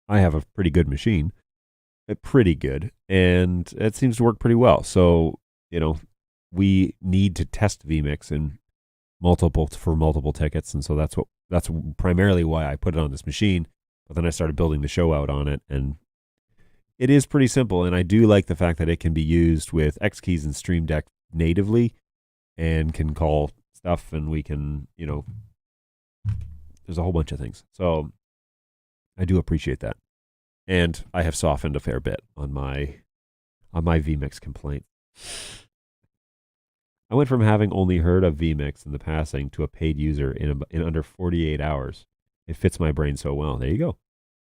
I have a pretty good machine, and it seems to work pretty well. So, we need to test vMix in multiple tickets, and so that's primarily why I put it on this machine. But then I started building the show out on it, and it is pretty simple, and I do like the fact that it can be used with X Keys and Stream Deck natively, and can call stuff, and we can, there's a whole bunch of things. So I do appreciate that, and I have softened a fair bit on my vMix complaint. I went from having only heard of vMix in the passing to a paid user in under 48 hours. It fits my brain so well. There you go.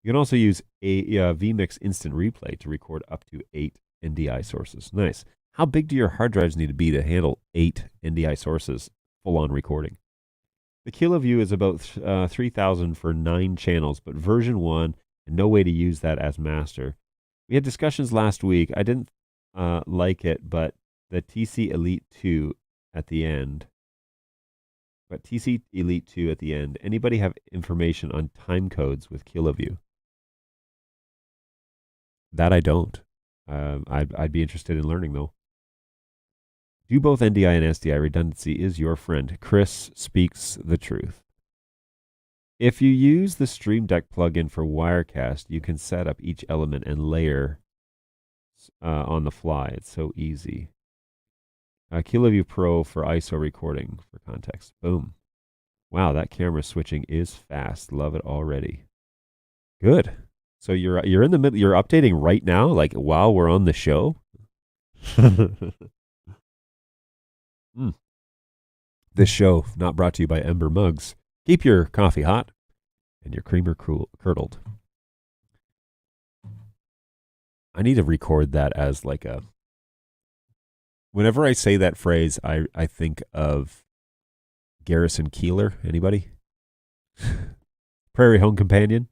You can also use a vMix Instant Replay to record up to 8 NDI sources. Nice. How big do your hard drives need to be to handle 8 NDI sources full-on recording? The KiloView is about 3,000 for 9 channels, but version 1, and no way to use that as master. We had discussions last week. I didn't like it, but the TC Elite 2 at the end. Anybody have information on time codes with KiloView? That I don't. I'd be interested in learning, though. Do both NDI and SDI redundancy is your friend. Chris speaks the truth. If you use the Stream Deck plugin for Wirecast, you can set up each element and layer on the fly. It's so easy. KiloView Pro for ISO recording, for context. Boom. Wow, that camera switching is fast. Love it already. Good. So you're in the middle. You're updating right now, like while we're on the show. This show not brought to you by Ember Mugs. Keep your coffee hot and your creamer curdled. I need to record that as like Whenever I say that phrase, I think of Garrison Keeler. Anybody? Prairie Home Companion.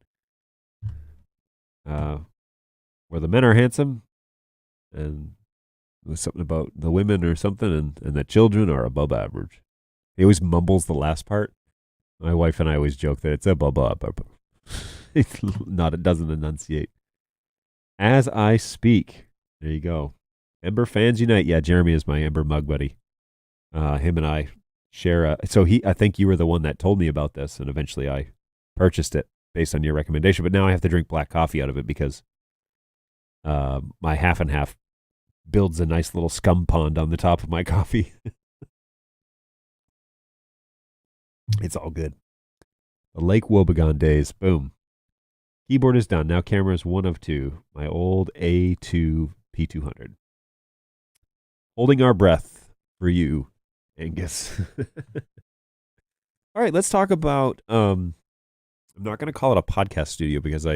Where the men are handsome, and there's something about the women or something, and the children are above average. He always mumbles the last part. My wife and I always joke that it's above. It's not. It doesn't enunciate. As I speak, there you go. Ember fans unite. Yeah, Jeremy is my Ember mug buddy. Him and I share. I think you were the one that told me about this, and eventually I purchased it based on your recommendation. But now I have to drink black coffee out of it because my half and half builds a nice little scum pond on the top of my coffee. It's all good. The Lake Wobegon days. Boom. Keyboard is done. Now camera is 1 of 2. My old A2 P200. Holding our breath for you, Angus. All right, let's talk about, I'm not going to call it a podcast studio because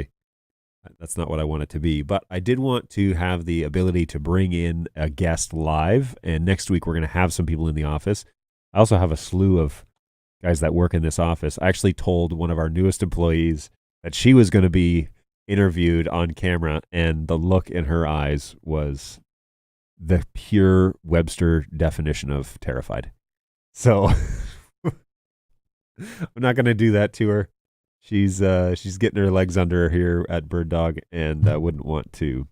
that's not what I want it to be, but I did want to have the ability to bring in a guest live, and next week we're going to have some people in the office. I also have a slew of guys that work in this office. I actually told one of our newest employees that she was going to be interviewed on camera, and the look in her eyes was the pure Webster definition of terrified. So I'm not going to do that to her. She's getting her legs under her here at BirdDog, and I didn't want to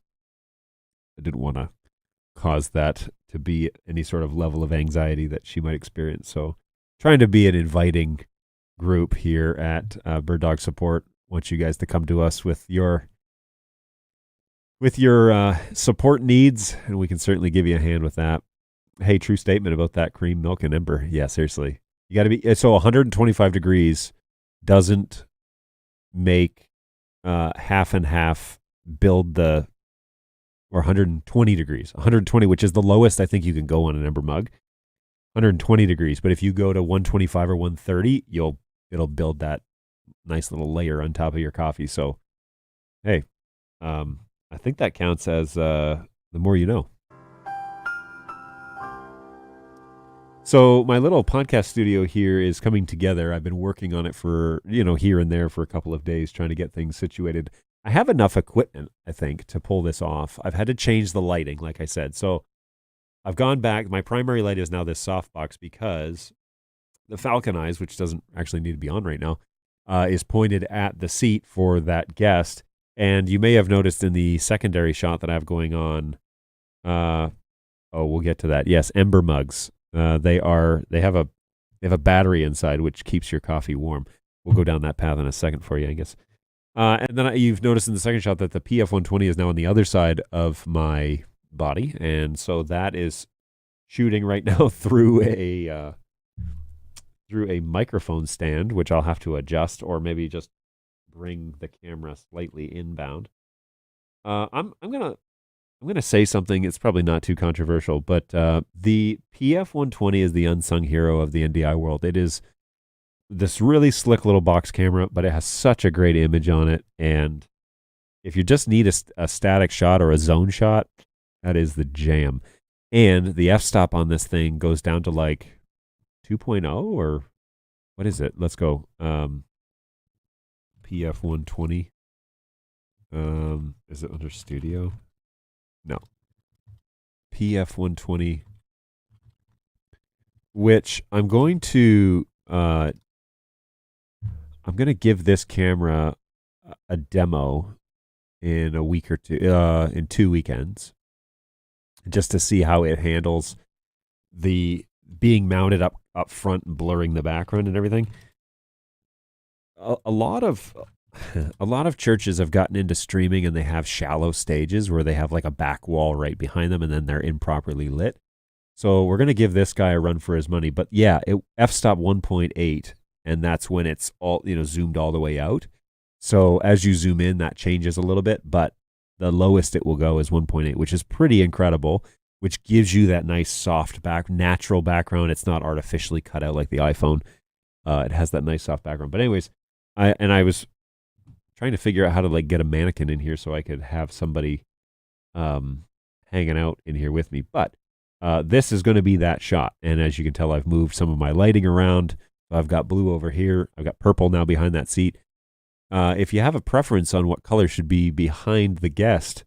cause that to be any sort of level of anxiety that she might experience. So trying to be an inviting group here at BirdDog Support. Want you guys to come to us with your support needs, and we can certainly give you a hand with that. Hey, true statement about that cream, milk, and ember. Yeah, seriously. You got to be, so 125 degrees doesn't make half and half build or 120 degrees. 120, which is the lowest I think you can go on an ember mug. 120 degrees. But if you go to 125 or 130, it'll build that nice little layer on top of your coffee. So, hey, I think that counts as the more you know. So my little podcast studio here is coming together. I've been working on it for, here and there for a couple of days, trying to get things situated. I have enough equipment, I think, to pull this off. I've had to change the lighting, like I said. So I've gone back. My primary light is now this softbox because the Falcon Eyes, which doesn't actually need to be on right now, is pointed at the seat for that guest. And you may have noticed in the secondary shot that I have going on, we'll get to that. Yes, ember mugs. They have a battery inside which keeps your coffee warm. We'll go down that path in a second for you, Angus. And then you've noticed in the second shot that the PF120 is now on the other side of my body, and so that is shooting right now through a microphone stand, which I'll have to adjust, or maybe just bring the camera slightly inbound. I'm gonna say something. It's probably not too controversial, but the PF120 is the unsung hero of the NDI world. It is this really slick little box camera, but it has such a great image on it. And if you just need a static shot or a zone shot, that is the jam. And the f-stop on this thing goes down to like 2.0 or what is it? Let's go. PF120. Is it under studio? No. PF120, which I'm going to give this camera a demo in a week or two, in 2 weekends, just to see how it handles the being mounted up front and blurring the background and everything. A lot of churches have gotten into streaming, and they have shallow stages where they have like a back wall right behind them, and then they're improperly lit. So we're going to give this guy a run for his money. But yeah, f-stop 1.8, and that's when it's all, zoomed all the way out. So as you zoom in, that changes a little bit, but the lowest it will go is 1.8, which is pretty incredible, which gives you that nice soft natural background. It's not artificially cut out like the iPhone. It has that nice soft background. But anyways, I was trying to figure out how to get a mannequin in here so I could have somebody hanging out in here with me. But this is going to be that shot. And as you can tell, I've moved some of my lighting around. I've got blue over here. I've got purple now behind that seat. If you have a preference on what color should be behind the guest,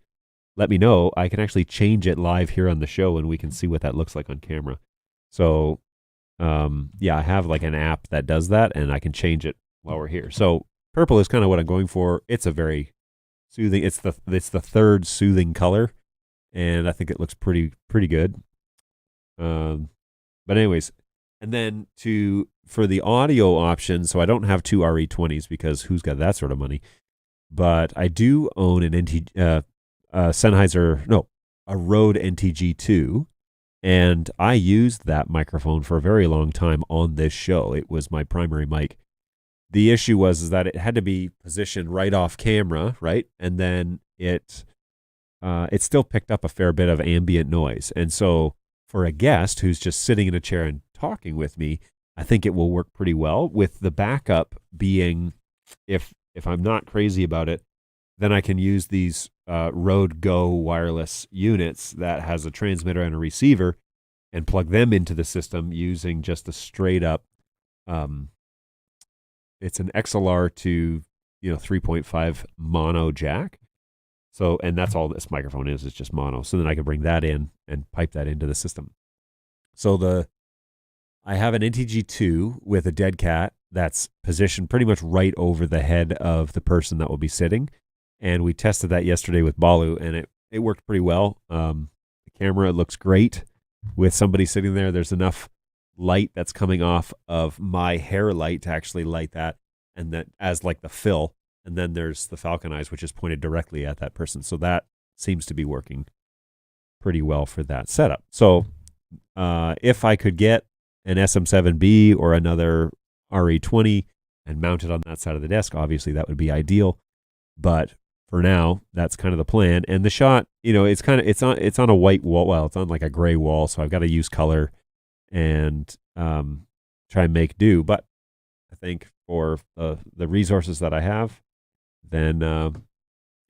let me know. I can actually change it live here on the show, and we can see what that looks like on camera. So, I have like an app that does that, and I can change it while we're here. So purple is kind of what I'm going for. It's a very soothing. It's the third soothing color, and I think it looks pretty good. But anyways, and then for the audio option, so I don't have two RE20s because who's got that sort of money? But I do own an a Rode NTG2, and I used that microphone for a very long time on this show. It was my primary mic. The issue was that it had to be positioned right off camera, right? And then it still picked up a fair bit of ambient noise. And so for a guest who's just sitting in a chair and talking with me, I think it will work pretty well, with the backup being, if I'm not crazy about it, then I can use these Rode Go wireless units that has a transmitter and a receiver and plug them into the system using just a straight up, it's an XLR to 3.5 mono jack. So, and that's all this microphone is just mono. So then I can bring that in and pipe that into the system. So I have an NTG2 with a dead cat that's positioned pretty much right over the head of the person that will be sitting. And we tested that yesterday with Balu, and it worked pretty well. The camera looks great with somebody sitting there. There's enough light that's coming off of my hair light to actually light that, and that as like the fill. And then there's the Falcon Eyes, which is pointed directly at that person. So that seems to be working pretty well for that setup. So if I could get an SM7B or another RE20 and mount it on that side of the desk, obviously that would be ideal. But for now, that's kind of the plan. And the shot, it's on a white wall. Well, it's on like a gray wall, so I've got to use color and try and make do. But I think for the resources that I have, then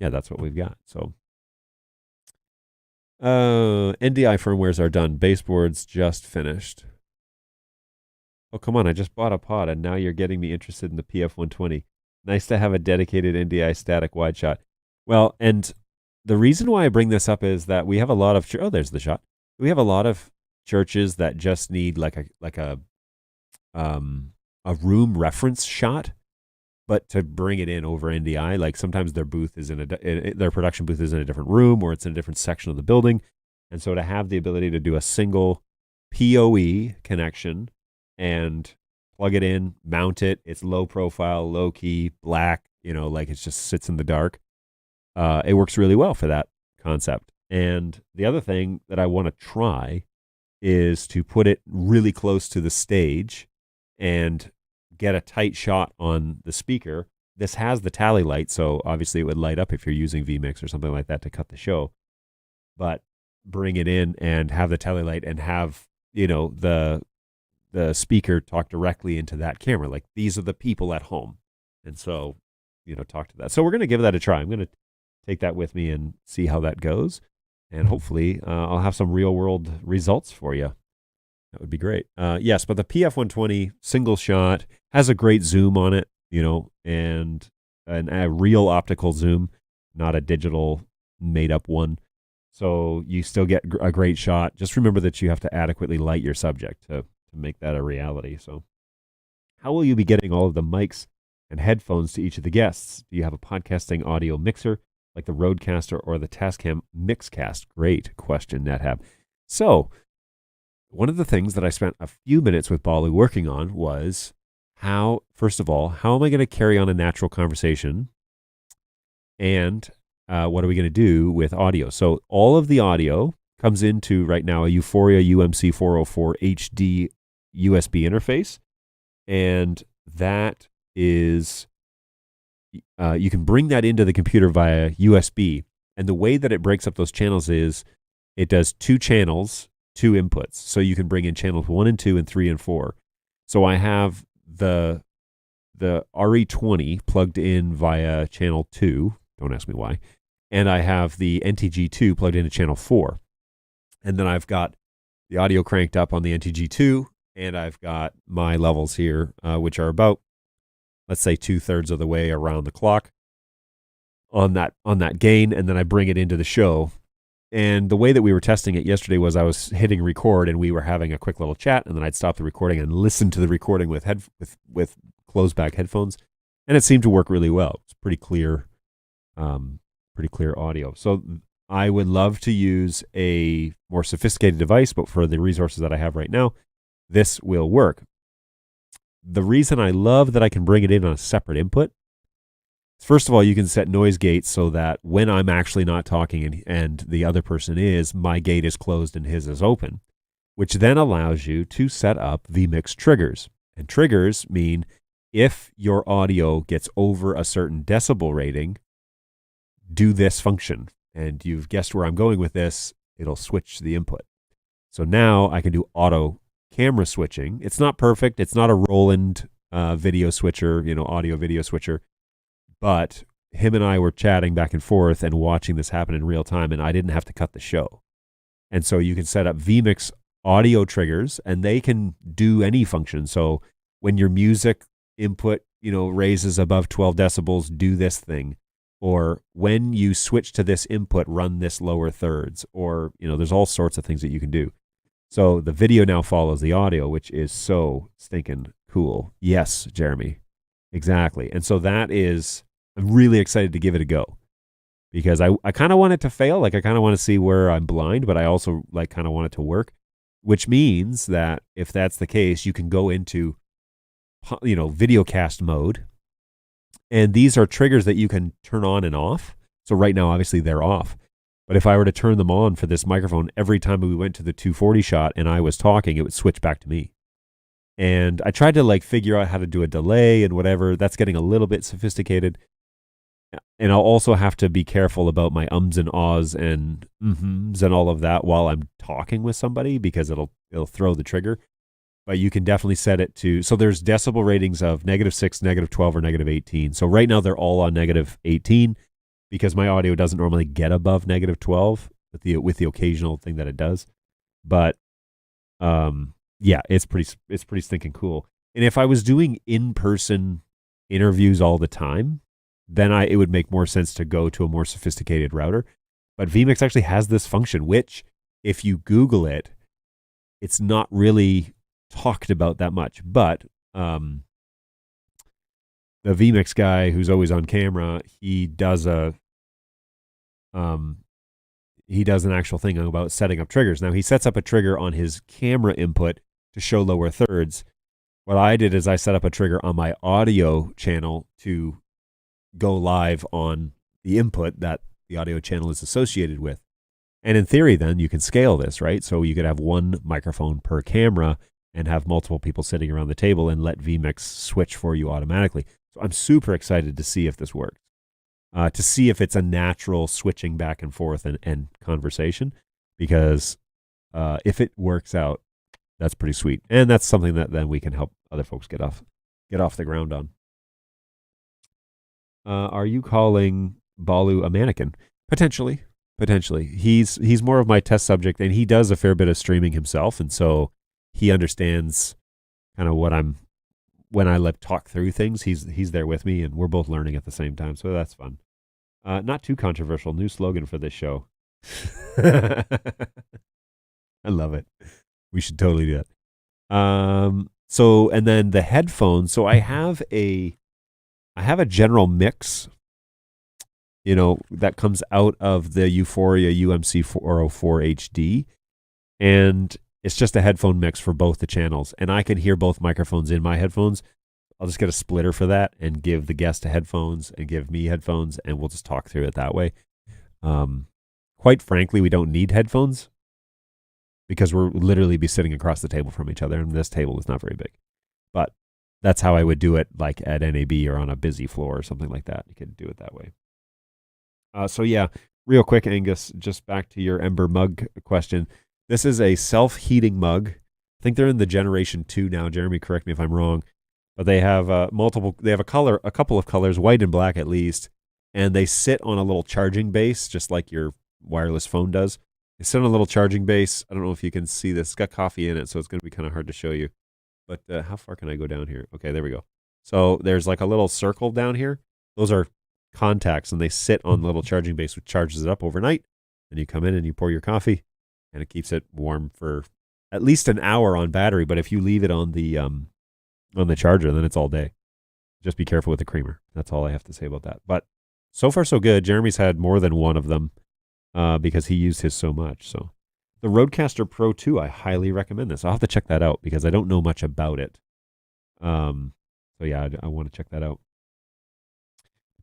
that's what we've got. So NDI firmwares are done. Baseboards just finished. Oh, come on. I just bought a pod, and now you're getting me interested in the PF120. Nice to have a dedicated NDI static wide shot. Well, and the reason why I bring this up is that we have a lot of there's the shot. We have a lot of churches that just need like a room reference shot, but to bring it in over NDI, like sometimes their booth is their production booth is in a different room, or it's in a different section of the building, and so to have the ability to do a single PoE connection and plug it in, mount it. It's low profile, low key, black, like it just sits in the dark. It works really well for that concept. And the other thing that I want to try is to put it really close to the stage and get a tight shot on the speaker. This has the tally light, so obviously it would light up if you're using vMix or something like that to cut the show. But bring it in and have the tally light and have, the speaker talk directly into that camera. Like, these are the people at home. And so, talk to that. So we're going to give that a try. I'm going to take that with me and see how that goes. And hopefully I'll have some real world results for you. That would be great. Yes, but the PF120 single shot has a great zoom on it, and a real optical zoom, not a digital made up one. So you still get a great shot. Just remember that you have to adequately light your subject to make that a reality. So how will you be getting all of the mics and headphones to each of the guests? Do you have a podcasting audio mixer like the Rodecaster or the Tascam Mixcast? Great question, NetHab. So one of the things that I spent a few minutes with Balu working on was first of all, how am I going to carry on a natural conversation? And what are we going to do with audio? So all of the audio comes into right now a Euphoria UMC 404 HD USB interface. And that is, you can bring that into the computer via USB. And the way that it breaks up those channels is it does 2 channels, 2 inputs. So you can bring in channels 1 and 2 and 3 and 4. So I have the RE20 plugged in via channel 2. Don't ask me why. And I have the NTG2 plugged into channel 4. And then I've got the audio cranked up on the NTG2, and I've got my levels here, which are about, let's say, 2/3 of the way around the clock on that gain, and then I bring it into the show. And the way that we were testing it yesterday was I was hitting record, and we were having a quick little chat, and then I'd stop the recording and listen to the recording with closed back headphones, and it seemed to work really well. It's pretty clear audio. So I would love to use a more sophisticated device, but for the resources that I have right now, this will work. The reason I love that I can bring it in on a separate input, first of all, you can set noise gates so that when I'm actually not talking and the other person is, my gate is closed and his is open, which then allows you to set up vMix triggers. And triggers mean if your audio gets over a certain decibel rating, do this function. And you've guessed where I'm going with this. It'll switch the input. So now I can do auto camera switching. It's not perfect. It's not a Roland video switcher, audio video switcher. But him and I were chatting back and forth and watching this happen in real time, and I didn't have to cut the show. And so you can set up vMix audio triggers, and they can do any function. So when your music input, raises above 12 decibels, do this thing. Or when you switch to this input, run this lower thirds. Or, there's all sorts of things that you can do. So the video now follows the audio, which is so stinking cool. Yes, Jeremy. Exactly. And so I'm really excited to give it a go, because I kind of want it to fail. Like, I kind of want to see where I'm blind, but I also kind of want it to work, which means that if that's the case, you can go into, videocast mode. And these are triggers that you can turn on and off. So right now, obviously they're off. But if I were to turn them on for this microphone, every time we went to the 240 shot and I was talking, it would switch back to me. And I tried to figure out how to do a delay and whatever. That's getting a little bit sophisticated. And I'll also have to be careful about my ums and ahs and mm-hms and all of that while I'm talking with somebody, because it'll throw the trigger. But you can definitely set it to, so there's decibel ratings of -6, -12, or -18. So right now they're all on -18 because my audio doesn't normally get above -12 with the occasional thing that it does. But yeah, it's pretty stinking cool. And if I was doing in-person interviews all the time, then it would make more sense to go to a more sophisticated router. But vMix actually has this function, which if you Google it, it's not really talked about that much. But the vMix guy who's always on camera, he does an actual thing about setting up triggers. Now, he sets up a trigger on his camera input to show lower thirds. What I did is I set up a trigger on my audio channel to go live on the input that the audio channel is associated with. And in theory, then you can scale this, right? So you could have one microphone per camera and have multiple people sitting around the table and let vMix switch for you automatically. So I'm super excited to see if this works, to see if it's a natural switching back and forth and conversation, because if it works out, that's pretty sweet. And that's something that then we can help other folks get off the ground on. Are you calling Balu a mannequin? Potentially. He's more of my test subject, and he does a fair bit of streaming himself, and so he understands kind of when I talk through things. He's there with me, and we're both learning at the same time, so that's fun. Not too controversial. New slogan for this show. I love it. We should totally do that. So, and then the headphones. So I have a general mix, that comes out of the Euphoria UMC 404 HD, and it's just a headphone mix for both the channels, and I can hear both microphones in my headphones. I'll just get a splitter for that and give the guest headphones and give me headphones, and we'll just talk through it that way. Quite frankly, we don't need headphones because we'll literally be sitting across the table from each other, and this table is not very big. But that's how I would do it, like at NAB or on a busy floor or something like that. You could do it that way. So yeah, real quick, Angus, just back to your Ember mug question. This is a self-heating mug. I think they're in the generation 2 now. Jeremy, correct me if I'm wrong. But they have they have a couple of colors, white and black at least, and they sit on a little charging base, just like your wireless phone does. They sit on a little charging base. I don't know if you can see this. It's got coffee in it, so it's going to be kind of hard to show you. But how far can I go down here? Okay, there we go. So there's like a little circle down here. Those are contacts, and they sit on the little charging base, which charges it up overnight. And you come in and you pour your coffee, and it keeps it warm for at least an hour on battery. But if you leave it on the charger, then it's all day. Just be careful with the creamer. That's all I have to say about that. But so far, so good. Jeremy's had more than one of them because he used his so much. So the Rodecaster Pro 2, I highly recommend this. I'll have to check that out because I don't know much about it. So yeah, I want to check that out.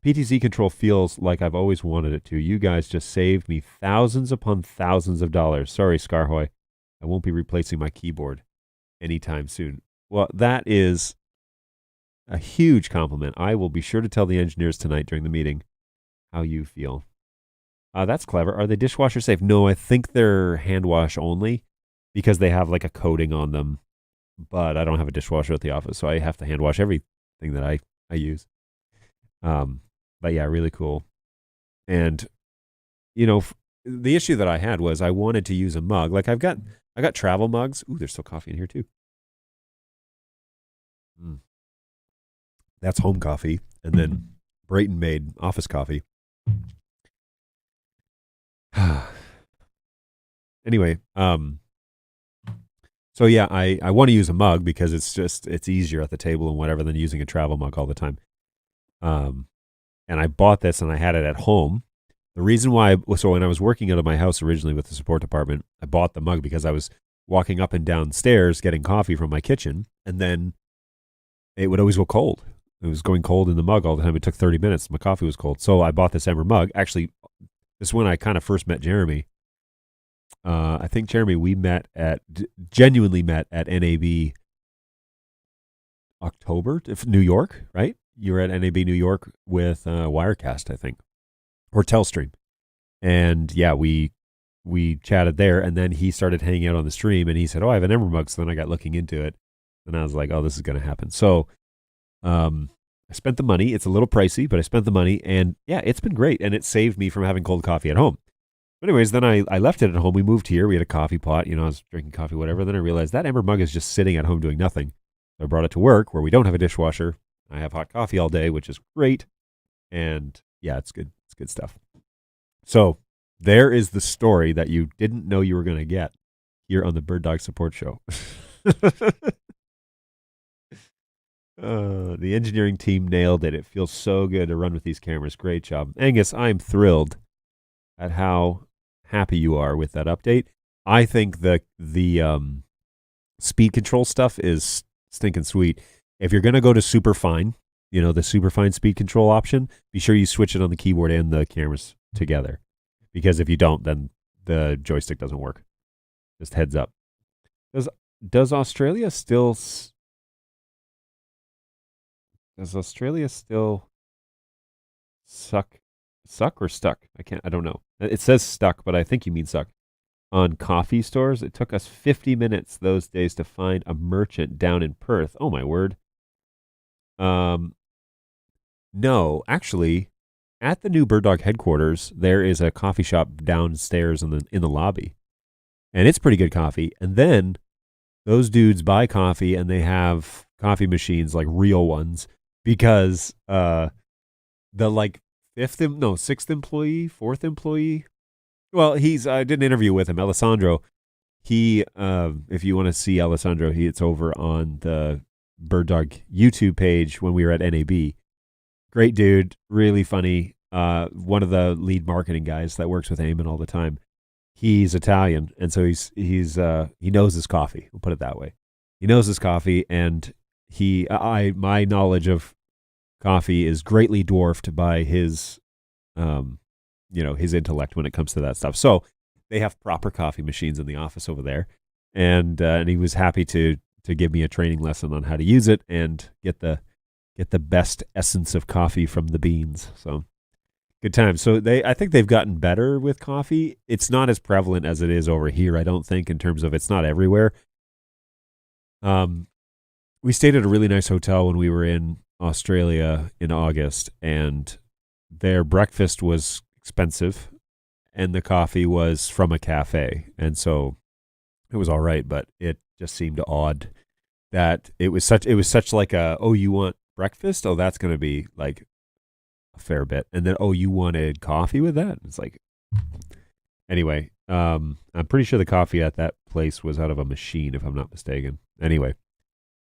PTZ control feels like I've always wanted it to. You guys just saved me thousands upon thousands of dollars. Sorry, Scarhoy. I won't be replacing my keyboard anytime soon. Well, that is a huge compliment. I will be sure to tell the engineers tonight during the meeting how you feel. That's clever. Are they dishwasher safe? No, I think they're hand wash only because they have like a coating on them. But I don't have a dishwasher at the office, so I have to hand wash everything that I use. But yeah, really cool. And you know, the issue that I had was I wanted to use a mug. Like I got travel mugs. Ooh, there's still coffee in here too. That's home coffee, and then Brayton made office coffee. Anyway, so yeah, I want to use a mug because it's easier at the table and whatever than using a travel mug all the time. And I bought this and I had it at home. The reason why, so when I was working out of my house originally with the support department, I bought the mug because I was walking up and down stairs getting coffee from my kitchen, and then it would always go cold. It was going cold in the mug all the time. It took 30 minutes. My coffee was cold. So I bought this Ember mug. Actually, this is when I kind of first met Jeremy. I think, Jeremy, we genuinely met at NAB October, New York, right? You were at NAB New York with Wirecast, I think, or Telstream. And yeah, we chatted there, and then he started hanging out on the stream, and he said, oh, I have an Ember mug. So then I got looking into it, and I was like, oh, this is going to happen. So I spent the money. It's a little pricey, but I spent the money, and yeah, it's been great, and it saved me from having cold coffee at home. But anyways, then I left it at home. We moved here. We had a coffee pot. I was drinking coffee, whatever. Then I realized that Ember mug is just sitting at home doing nothing. So I brought it to work where we don't have a dishwasher. I have hot coffee all day, which is great. And yeah, it's good. It's good stuff. So there is the story that you didn't know you were going to get here on the BirdDog Support Show. The engineering team nailed it. It feels so good to run with these cameras. Great job. Angus, I'm thrilled at how happy you are with that update. I think the speed control stuff is stinking sweet. If you're going to go to super fine, the super fine speed control option, be sure you switch it on the keyboard and the cameras together. Because if you don't, then the joystick doesn't work. Just heads up. Does Australia still suck or stuck? I don't know. It says stuck, but I think you mean suck. On coffee stores, it took us 50 minutes those days to find a merchant down in Perth. Oh my word. No, actually, at the new BirdDog headquarters, there is a coffee shop downstairs in the lobby. And it's pretty good coffee. And then those dudes buy coffee and they have coffee machines, like real ones, because the sixth employee, fourth employee. Well, I did an interview with him, Alessandro. He, if you want to see Alessandro, it's over on the BirdDog YouTube page when we were at NAB. Great dude, really funny. One of the lead marketing guys that works with Eamon all the time. He's Italian, and so he knows his coffee. We'll put it that way. He knows his coffee, and my knowledge of coffee is greatly dwarfed by his intellect when it comes to that stuff. So they have proper coffee machines in the office over there, and he was happy to give me a training lesson on how to use it and get the best essence of coffee from the beans. So good time. So I think they've gotten better with coffee. It's not as prevalent as it is over here, I don't think, in terms of it's not everywhere. We stayed at a really nice hotel when we were in Australia in August, and their breakfast was expensive, and the coffee was from a cafe. And so it was all right, but it just seemed odd that it was such like a, oh, you want breakfast? Oh, that's going to be like a fair bit. And then, oh, you wanted coffee with that? It's like, anyway, I'm pretty sure the coffee at that place was out of a machine, if I'm not mistaken. Anyway,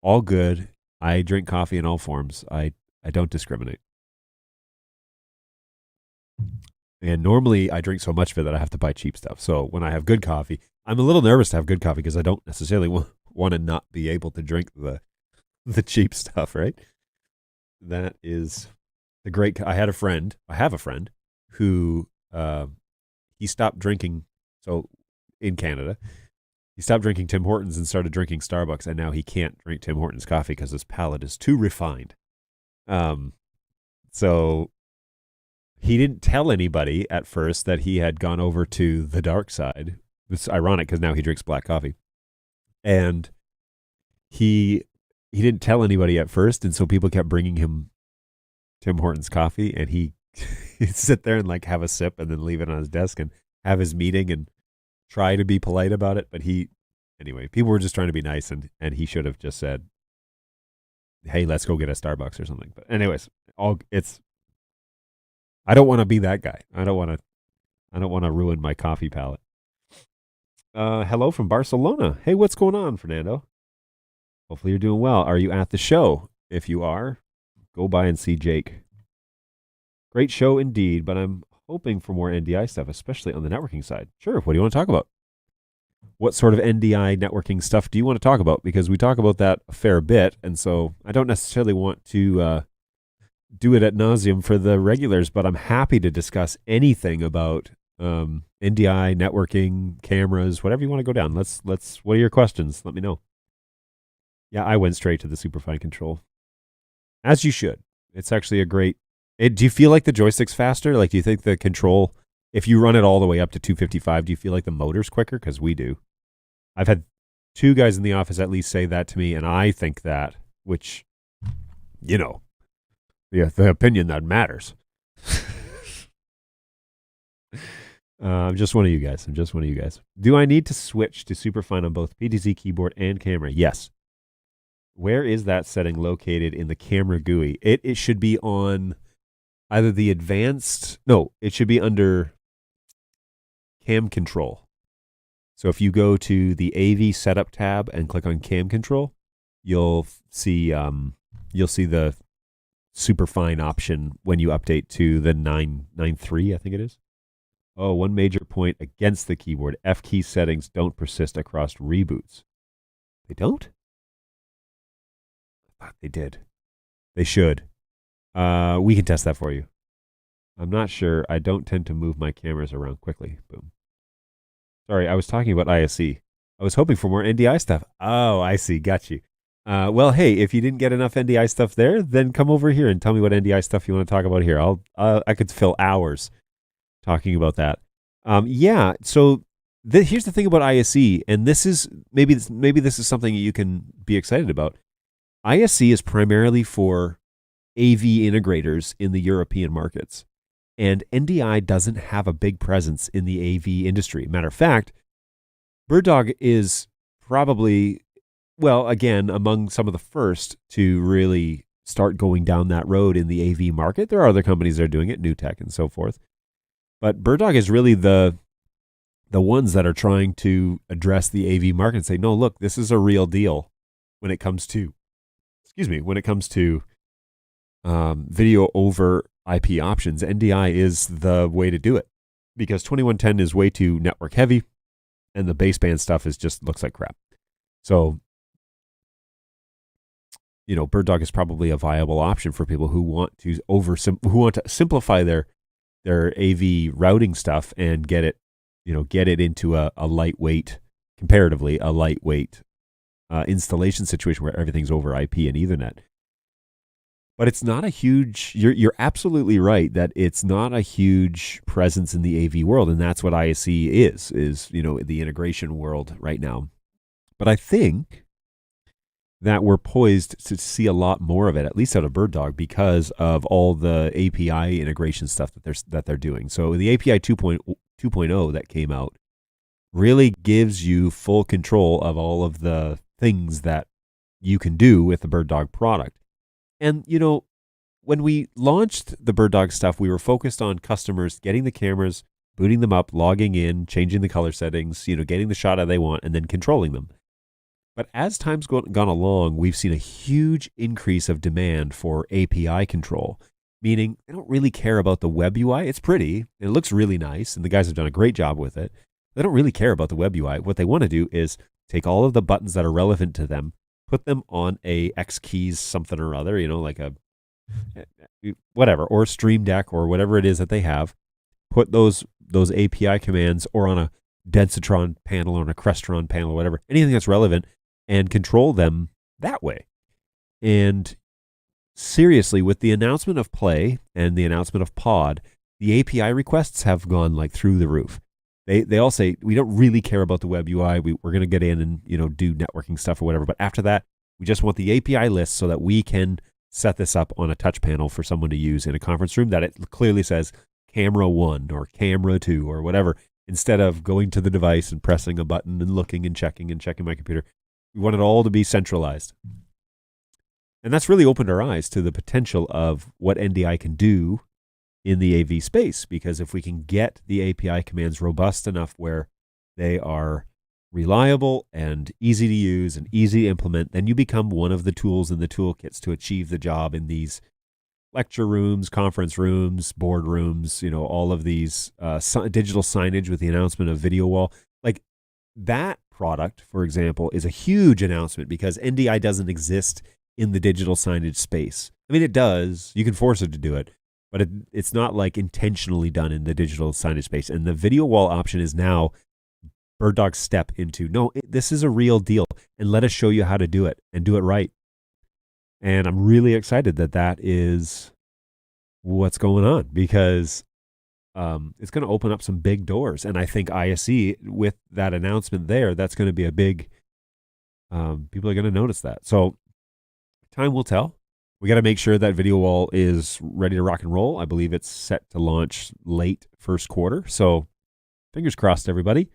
all good. I drink coffee in all forms. I don't discriminate. And normally I drink so much of it that I have to buy cheap stuff. So when I have good coffee, I'm a little nervous to have good coffee because I don't necessarily want to not be able to drink the cheap stuff, right? That is the great. I have a friend who he stopped drinking. So in Canada, he stopped drinking Tim Hortons and started drinking Starbucks, and now he can't drink Tim Hortons coffee because his palate is too refined. So he didn't tell anybody at first that he had gone over to the dark side. It's ironic because now he drinks black coffee. And he didn't tell anybody at first, and so people kept bringing him Tim Hortons coffee, and he'd sit there and like have a sip and then leave it on his desk and have his meeting and try to be polite about it. But anyway, people were just trying to be nice, and he should have just said, hey, let's go get a Starbucks or something. But anyways, I don't want to be that guy. I don't want to ruin my coffee palate. Hello from Barcelona. Hey, what's going on, Fernando? Hopefully you're doing well. Are you at the show? If you are, go by and see Jake. Great show indeed, but I'm hoping for more NDI stuff, especially on the networking side. Sure, what do you want to talk about? What sort of NDI networking stuff do you want to talk about? Because we talk about that a fair bit, and so I don't necessarily want to do it ad nauseum for the regulars, but I'm happy to discuss anything about NDI, networking, cameras, whatever you want to go down. Let's. What are your questions? Let me know. Yeah, I went straight to the superfine control, as you should. It's actually a great. Do you feel like the joystick's faster? Like, do you think the control, if you run it all the way up to 255, do you feel like the motor's quicker? Because we do. I've had 2 guys in the office at least say that to me, and I think that, which, yeah, the opinion that matters. I'm just one of you guys. Do I need to switch to Superfine on both PTZ keyboard and camera? Yes. Where is that setting located in the camera GUI? It should be on either the advanced. No, it should be under cam control. So if you go to the AV setup tab and click on cam control, you'll see the Superfine option when you update to the 9.9.3, I think it is. Oh, one major point against the keyboard. F key settings don't persist across reboots. They don't? I thought they did. They should. We can test that for you. I'm not sure. I don't tend to move my cameras around quickly. Boom. Sorry, I was talking about ISE. I was hoping for more NDI stuff. Oh, I see. Got you. Well, hey, if you didn't get enough NDI stuff there, then come over here and tell me what NDI stuff you want to talk about here. I could fill hours talking about that. Yeah. So here's the thing about ISE, and this is maybe this is something you can be excited about. ISE is primarily for AV integrators in the European markets, and NDI doesn't have a big presence in the AV industry. Matter of fact, BirdDog is probably, well, again, among some of the first to really start going down that road in the AV market. There are other companies that are doing it, New Tech and so forth. But BirdDog is really the ones that are trying to address the AV market and say, no, look, this is a real deal when it comes to, video over IP options. NDI is the way to do it because 2110 is way too network heavy and the baseband stuff looks like crap. So, BirdDog is probably a viable option for people who want to simplify their AV routing stuff and get it into a lightweight, comparatively a lightweight installation situation where everything's over IP and Ethernet. But it's not a huge. You're absolutely right that it's not a huge presence in the AV world, and that's what ISE is the integration world right now. But I think that we're poised to see a lot more of it, at least out of BirdDog, because of all the API integration stuff that they're doing. So the API 2.0 2.0 that came out really gives you full control of all of the things that you can do with the BirdDog product. And, when we launched the BirdDog stuff, we were focused on customers getting the cameras, booting them up, logging in, changing the color settings, getting the shot that they want, and then controlling them. But as time's gone along, we've seen a huge increase of demand for API control, meaning they don't really care about the web UI. It's pretty, and it looks really nice, and the guys have done a great job with it. They don't really care about the web UI. What they want to do is take all of the buttons that are relevant to them, put them on a X keys something or other, like a whatever, or Stream Deck or whatever it is that they have, put those API commands or on a Densitron panel or on a Crestron panel or whatever, anything that's relevant, and control them that way. And seriously, with the announcement of Play and the announcement of Pod, the API requests have gone like through the roof. They all say, we don't really care about the web UI. We're going to get in and do networking stuff or whatever. But after that, we just want the API list so that we can set this up on a touch panel for someone to use in a conference room that it clearly says camera 1 or camera 2 or whatever, instead of going to the device and pressing a button and looking and checking my computer. We want it all to be centralized. And that's really opened our eyes to the potential of what NDI can do in the AV space, because if we can get the API commands robust enough where they are reliable and easy to use and easy to implement, then you become one of the tools in the toolkits to achieve the job in these lecture rooms, conference rooms, board rooms, all of these digital signage with the announcement of video wall. Like that product, for example, is a huge announcement because NDI doesn't exist in the digital signage space. I mean, it does. You can force it to do it, but it's not like intentionally done in the digital signage space. And the video wall option is now BirdDog's step into, no, this is a real deal, and let us show you how to do it and do it right. And I'm really excited that is what's going on, because it's going to open up some big doors. And I think ISE, with that announcement there, that's going to be a big, people are going to notice that. So time will tell. We got to make sure that video wall is ready to rock and roll. I believe it's set to launch late first quarter. So fingers crossed, everybody.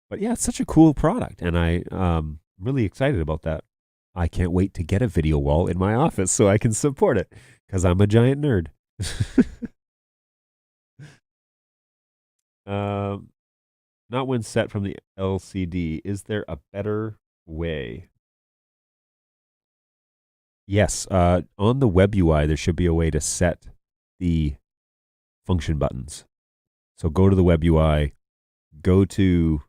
But yeah, it's such a cool product, and I'm really excited about that. I can't wait to get a video wall in my office so I can support it, because I'm a giant nerd. Not when set from the LCD. Is there a better way? Yes, on the web UI, there should be a way to set the function buttons. So go to the web UI, go to,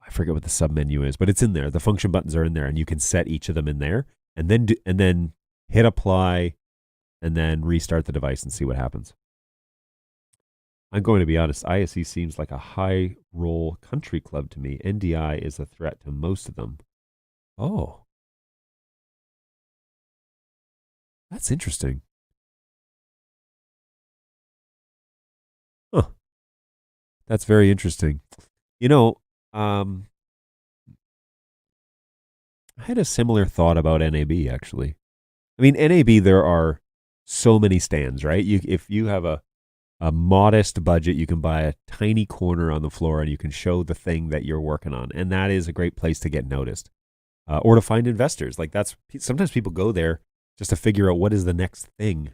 I forget what the submenu is, but it's in there. The function buttons are in there, and you can set each of them in there, and then hit apply, and then restart the device and see what happens. I'm going to be honest, ISE seems like a high roll country club to me. NDI is a threat to most of them. Oh. That's interesting. Huh. That's very interesting. I had a similar thought about NAB, actually. I mean, NAB, there are so many stands, right? If you have a modest budget, you can buy a tiny corner on the floor and you can show the thing that you're working on. And that is a great place to get noticed, or to find investors. Like sometimes people go there just to figure out what is the next thing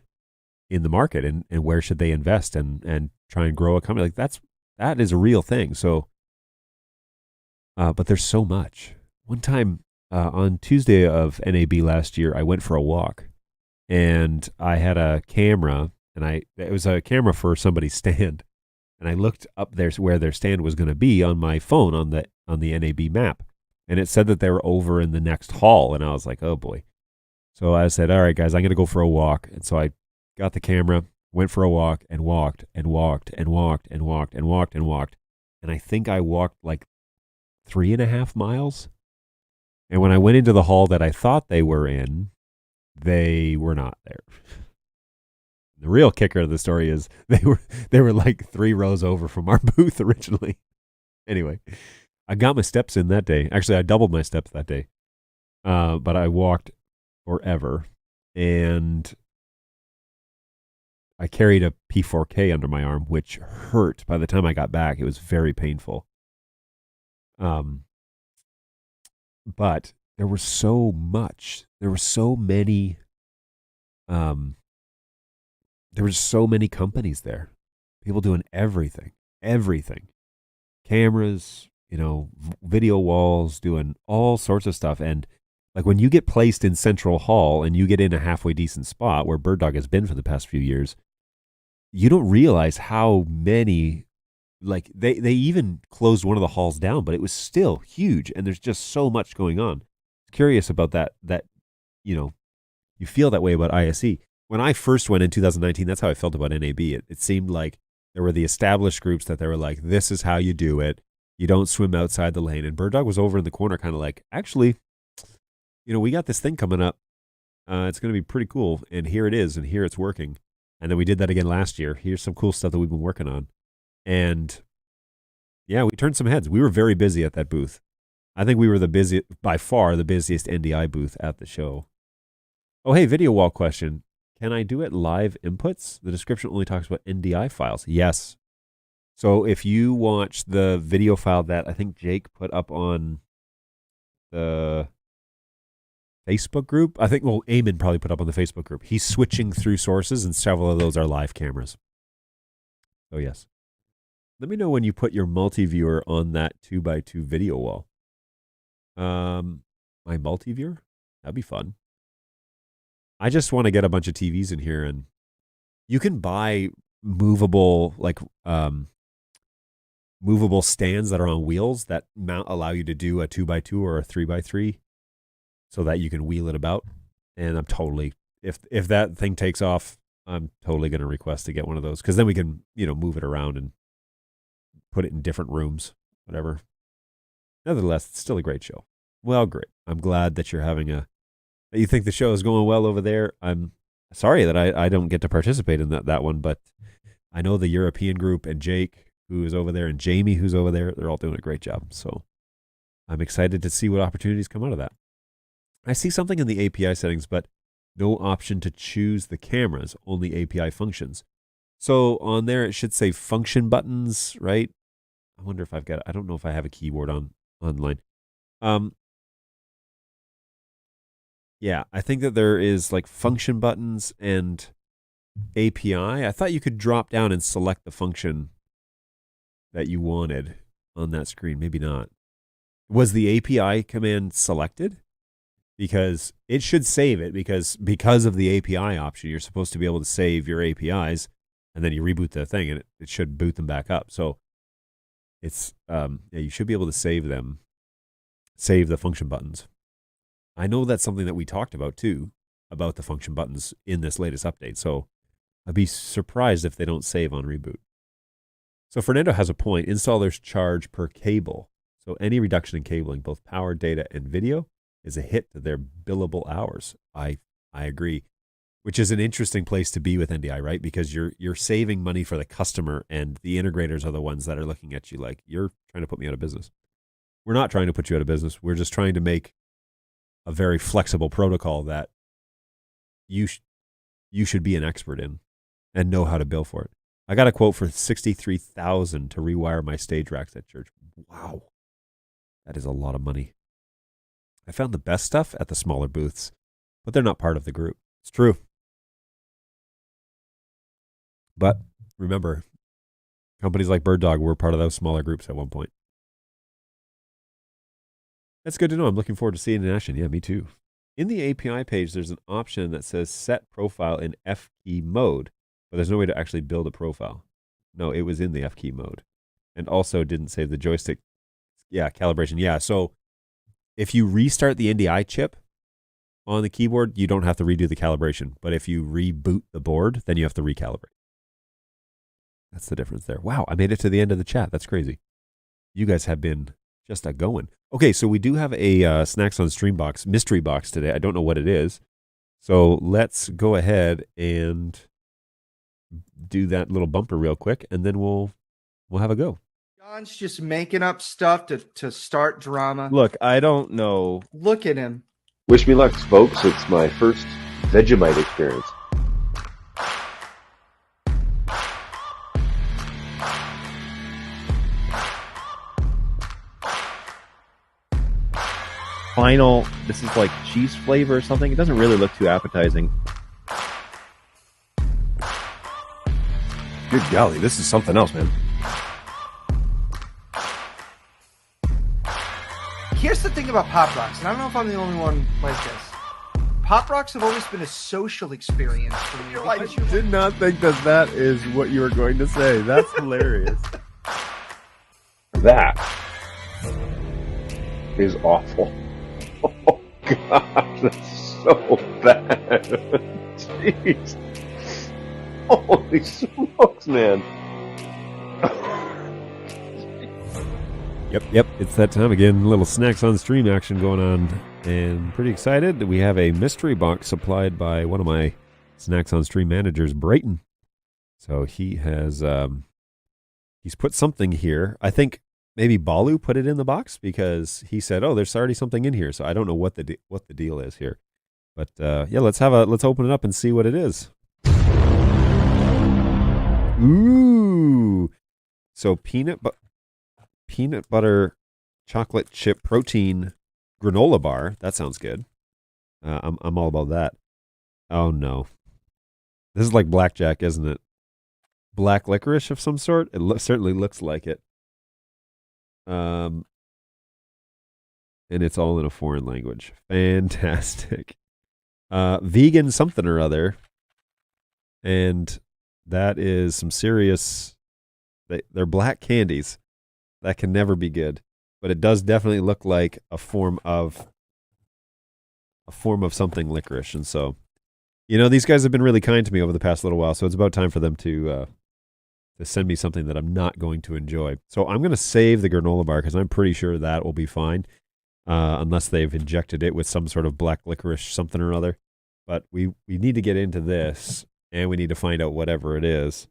in the market and where should they invest and try and grow a company. Like that is a real thing. So, but there's so much. One time on Tuesday of NAB last year, I went for a walk, and I had a camera, and it was a camera for somebody's stand, and I looked up there where their stand was going to be on my phone on the NAB map, and it said that they were over in the next hall, and I was like, oh boy. So I said, all right, guys, I'm going to go for a walk. And so I got the camera, went for a walk, and walked and walked and walked and walked and walked and walked. And I think I walked like 3.5 miles. And when I went into the hall that I thought they were in, they were not there. The real kicker of the story is they were like 3 rows over from our booth originally. Anyway, I got my steps in that day. Actually, I doubled my steps that day. But I walked forever, and I carried a P4K under my arm, which hurt. By the time I got back, it was very painful. But there was so much. There were so many. There were so many companies there. People doing everything, cameras, video walls, doing all sorts of stuff. And like when you get placed in Central Hall and you get in a halfway decent spot where BirdDog has been for the past few years, you don't realize how many, like they even closed one of the halls down, but it was still huge. And there's just so much going on. Curious about that, you feel that way about ISE. When I first went in 2019, that's how I felt about NAB. It seemed like there were the established groups that they were like, this is how you do it. You don't swim outside the lane. And BirdDog was over in the corner kind of like, actually, we got this thing coming up. It's going to be pretty cool. And here it is. And here it's working. And then we did that again last year. Here's some cool stuff that we've been working on. And yeah, we turned some heads. We were very busy at that booth. I think we were by far the busiest NDI booth at the show. Oh, hey, video wall question. Can I do it live inputs? The description only talks about NDI files. Yes. So if you watch the video file that I think Jake put up on the Facebook group, Eamon probably put up on the Facebook group. He's switching through sources, and several of those are live cameras. So yes. Let me know when you put your multi-viewer on that 2x2 video wall. My multi-viewer? That'd be fun. I just want to get a bunch of TVs in here, and you can buy movable stands that are on wheels that allow you to do a 2x2 or a 3x3 so that you can wheel it about. And I'm totally, if that thing takes off, I'm totally going to request to get one of those, because then we can, move it around and put it in different rooms, whatever. Nevertheless, it's still a great show. Well, great. I'm glad that you think the show is going well over there. I'm sorry that I don't get to participate in that one, but I know the European group and Jake, who is over there, and Jamie, who's over there, they're all doing a great job. So I'm excited to see what opportunities come out of that. I see something in the API settings, but no option to choose the cameras, only API functions. So on there, it should say function buttons, right? I wonder if I don't know if I have a keyboard online. Yeah, I think that there is like function buttons and API. I thought you could drop down and select the function that you wanted on that screen. Maybe not. Was the API command selected? Because it should save it, because of the API option, you're supposed to be able to save your APIs, and then you reboot the thing and it should boot them back up. So it's you should be able to save the function buttons. I know that's something that we talked about too, about the function buttons in this latest update. So I'd be surprised if they don't save on reboot. So Fernando has a point. Installers charge per cable. So any reduction in cabling, both power, data, and video, is a hit to their billable hours. I agree, which is an interesting place to be with NDI, right? Because you're saving money for the customer, and the integrators are the ones that are looking at you like, you're trying to put me out of business. We're not trying to put you out of business. We're just trying to make a very flexible protocol that you should be an expert in and know how to bill for it. I got a quote for $63,000 to rewire my stage racks at church. Wow. That is a lot of money. I found the best stuff at the smaller booths, but they're not part of the group. It's true. But remember, companies like BirdDog were part of those smaller groups at one point. That's good to know. I'm looking forward to seeing it in action. Yeah, me too. In the API page, there's an option that says set profile in F key mode, but there's no way to actually build a profile. No, it was in the F key mode. And also didn't save the joystick. Yeah, calibration. Yeah, so if you restart the NDI chip on the keyboard, you don't have to redo the calibration. But if you reboot the board, then you have to recalibrate. That's the difference there. Wow, I made it to the end of the chat. That's crazy. You guys have been just a going. Okay, so we do have a Snacks on Stream box, mystery box today. I don't know what it is. So let's go ahead and do that little bumper real quick, and then we'll have a go. John's just making up stuff to start drama. Look, I don't know. Look at him. Wish me luck, folks. It's my first Vegemite experience. final, this is like cheese flavor or something. It doesn't really look too appetizing. Good golly, this is something else, man. Here's the thing about Pop Rocks, and I don't know if I'm the only one like this. Pop Rocks have always been a social experience for me. I did not think that is what you were going to say. That's hilarious. That is awful. Oh, God, that's so bad. Jeez. Holy smokes, man. Yep, it's that time again. Little snacks on stream action going on, and pretty excited. We have a mystery box supplied by one of my snacks on stream managers, Brayton. So he has he's put something here. I think maybe Balu put it in the box because he said, "Oh, there's already something in here." So I don't know what the deal is here, but yeah, let's open it up and see what it is. Ooh, so peanut butter chocolate chip protein granola bar. That sounds good. I'm all about that. Oh no, this is like blackjack, isn't it? Black licorice of some sort. It certainly looks like it. And it's all in a foreign language. Fantastic. Vegan something or other, and that is some serious. They're black candies. That can never be good, but it does definitely look like a form of something licorice. And so, these guys have been really kind to me over the past little while, so it's about time for them to send me something that I'm not going to enjoy. So I'm going to save the granola bar because I'm pretty sure that will be fine, unless they've injected it with some sort of black licorice something or other. But we need to get into this, and we need to find out whatever it is.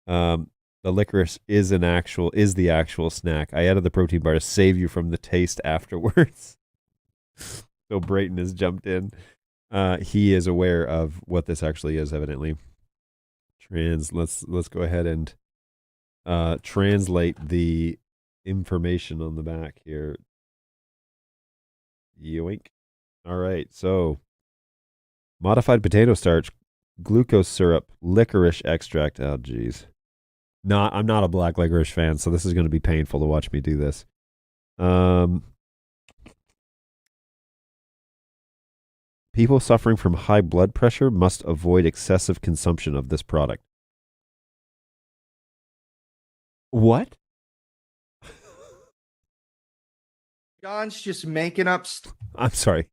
The licorice is the actual snack. I added the protein bar to save you from the taste afterwards. So Brayton has jumped in. He is aware of what this actually is, evidently. Let's go ahead and translate the information on the back here. Yoink. All right, so modified potato starch, glucose syrup, licorice extract. Oh, geez. I'm not a black licorice fan, so this is going to be painful to watch me do this. People suffering from high blood pressure must avoid excessive consumption of this product. What? John's just making up I'm sorry.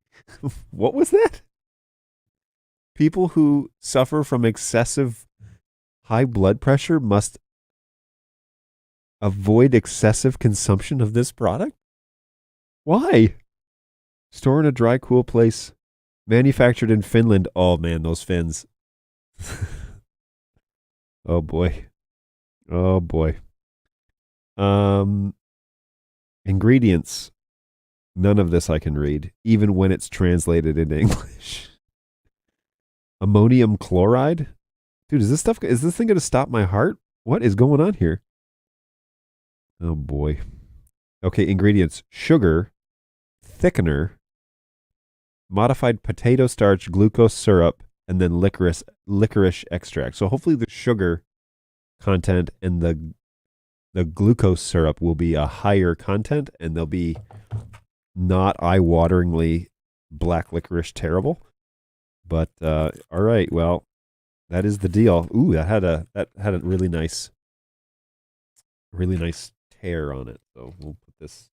What was that? People who suffer from excessive high blood pressure must avoid excessive consumption of this product? Why? Store in a dry, cool place. Manufactured in Finland. Oh, man, those Finns. Oh, boy. Oh, boy. Ingredients. None of this I can read, even when it's translated into English. Ammonium chloride? Dude, is this thing going to stop my heart? What is going on here? Oh, boy. Okay, ingredients. Sugar, thickener, modified potato starch, glucose syrup, and then licorice extract. So hopefully the sugar content and the glucose syrup will be a higher content, and they'll be not eye-wateringly black licorice terrible. But all right, well, that is the deal. Ooh, that had a really nice tear on it. So we'll put this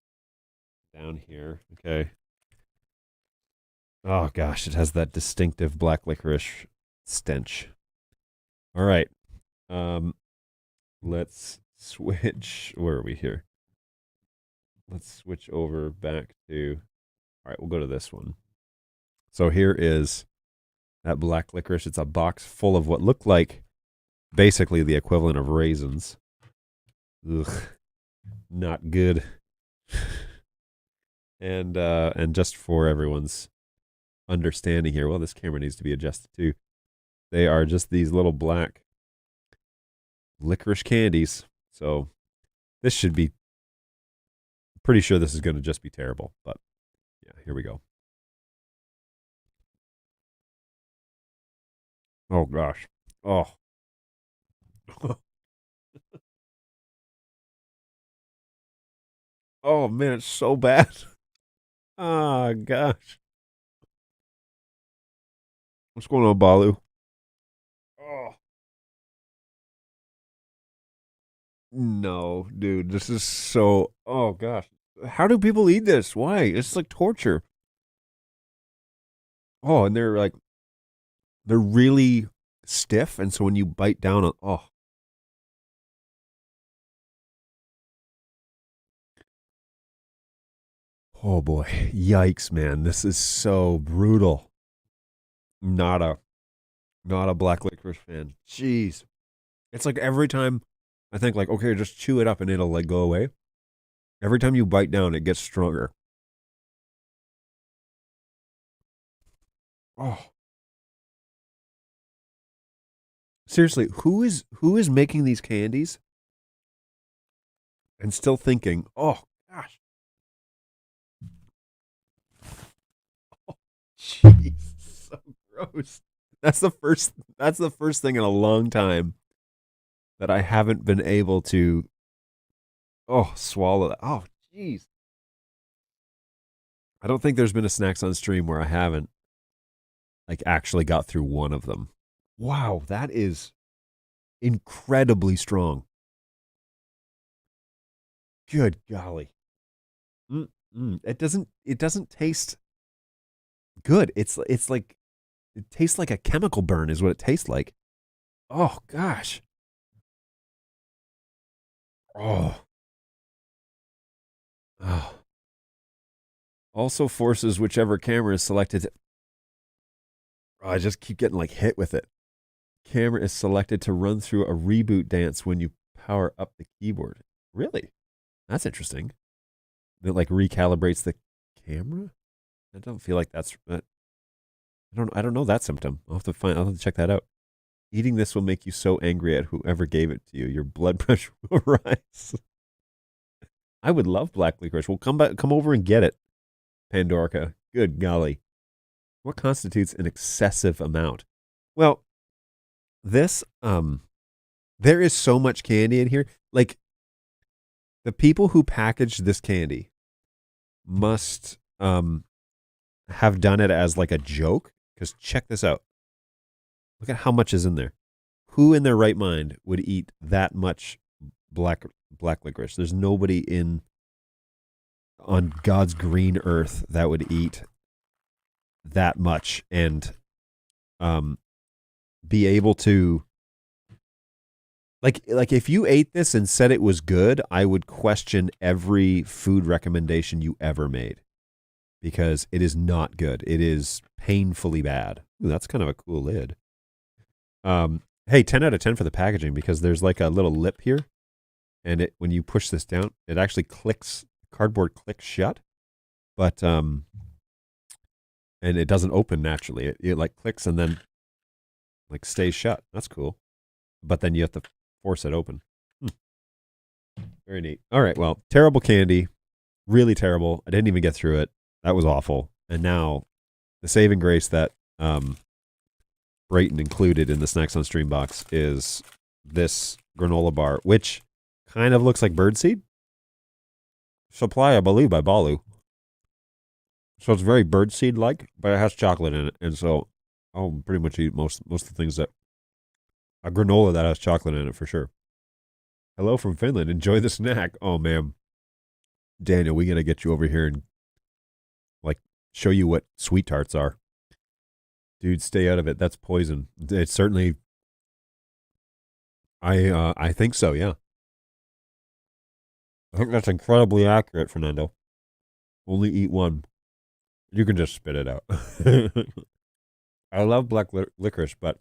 down here. Okay. Oh gosh, it has that distinctive black licorice stench. All right. Let's switch. Where are we here? Let's switch over back to. All right, we'll go to this one. So here is that black licorice. It's a box full of what looked like basically the equivalent of raisins. Ugh, not good. And just for everyone's understanding here, well, this camera needs to be adjusted too. They are just these little black licorice candies. So this should be, pretty sure this is going to just be terrible. But yeah, Here we go. Oh gosh. Oh. Oh man, it's so bad. Oh gosh. What's going on, Balu? Oh. No, dude, this is so. Oh gosh. How do people eat this? Why? It's like torture. Oh, and they're really stiff, and so when you bite down on, oh boy, yikes, man, this is so brutal. Not a black licorice fan. Jeez, it's like every time I think like, okay, just chew it up and it'll like go away. Every time you bite down, it gets stronger. Oh, seriously, who is making these candies and still thinking, oh gosh, jeez, so gross. That's the first thing in a long time that I haven't been able to swallow that. Oh, jeez. I don't think there's been a Snacks on Stream where I haven't like actually got through one of them. Wow, that is incredibly strong. Good golly. It doesn't taste good. It's like it tastes like a chemical burn is what it tastes like. Oh gosh. Oh. Oh. Also forces whichever camera is selected. Oh, I just keep getting like hit with it. Camera is selected to run through a reboot dance when you power up the keyboard. Really? That's interesting. That like recalibrates the camera? I don't feel like that's I don't know that symptom. I'll have to check that out. Eating this will make you so angry at whoever gave it to you. Your blood pressure will rise. I would love black licorice. We'll come over and get it. Pandorica. Good golly. What constitutes an excessive amount? Well, this there is so much candy in here. Like the people who packaged this candy must have done it as like a joke, because check this out. Look at how much is in there. Who in their right mind would eat that much black licorice? There's nobody on God's green earth that would eat that much and be able to like if you ate this and said it was good, I would question every food recommendation you ever made, because it is not good. It is painfully bad. Ooh, that's kind of a cool lid. Hey, 10 out of 10 for the packaging, because there's like a little lip here, and when you push this down, it actually clicks. Cardboard clicks shut, but and it doesn't open naturally. It like clicks and then like stays shut. That's cool. But then you have to force it open. Very neat. All right, well, terrible candy. Really terrible. I didn't even get through it. That was awful. And now the saving grace that Brayton included in the Snacks on Stream box is this granola bar, which kind of looks like birdseed. Supply, I believe, by Balu. So it's very birdseed-like, but it has chocolate in it. And so I'll pretty much eat most of the things that... A granola that has chocolate in it, for sure. Hello from Finland. Enjoy the snack. Oh, man. Daniel, we got to get you over here and like show you what sweet tarts are. Dude, stay out of it. That's poison. It's certainly... I think so, yeah. I think that's incredibly accurate, Fernando. Only eat one. You can just spit it out. I love black licorice, but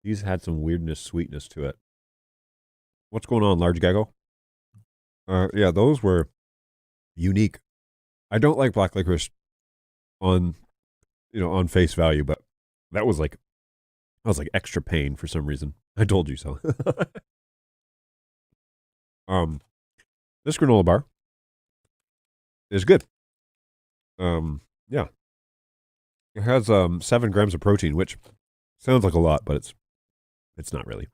these had some weirdness, sweetness to it. What's going on, Large Gaggle? Yeah, those were unique. I don't like black licorice on face value, but that was like extra pain for some reason. I told you so. This granola bar is good. Yeah. It has 7 grams of protein, which sounds like a lot, but it's not really.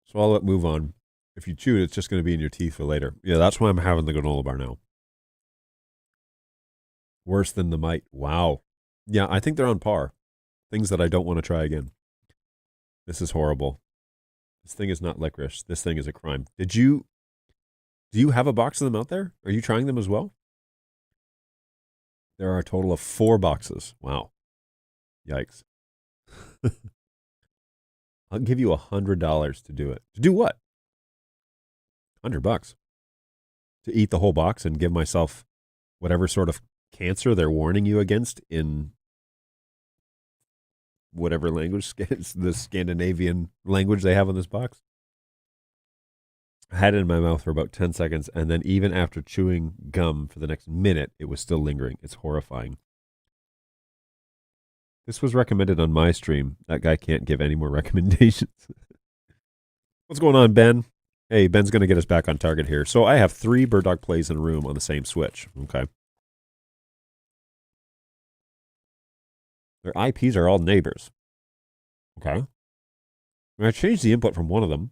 So I'll move on. If you chew it, it's just going to be in your teeth for later. Yeah, that's why I'm having the granola bar now. Worse than the mite. Wow. Yeah, I think they're on par. Things that I don't want to try again. This is horrible. This thing is not licorice. This thing is a crime. Do you have a box of them out there? Are you trying them as well? There are a total of 4 boxes. Wow. Yikes. I'll give you $100 to do it. To do what? $100. To eat the whole box and give myself whatever sort of cancer they're warning you against in whatever language, the Scandinavian language they have on this box. I had it in my mouth for about 10 seconds, and then even after chewing gum for the next minute, it was still lingering. It's horrifying. This was recommended on my stream. That guy can't give any more recommendations. What's going on, Ben? Hey, Ben's going to get us back on target here. So I have 3 BirdDog plays in a room on the same switch. Okay. Their IPs are all neighbors. Okay. I changed the input from one of them.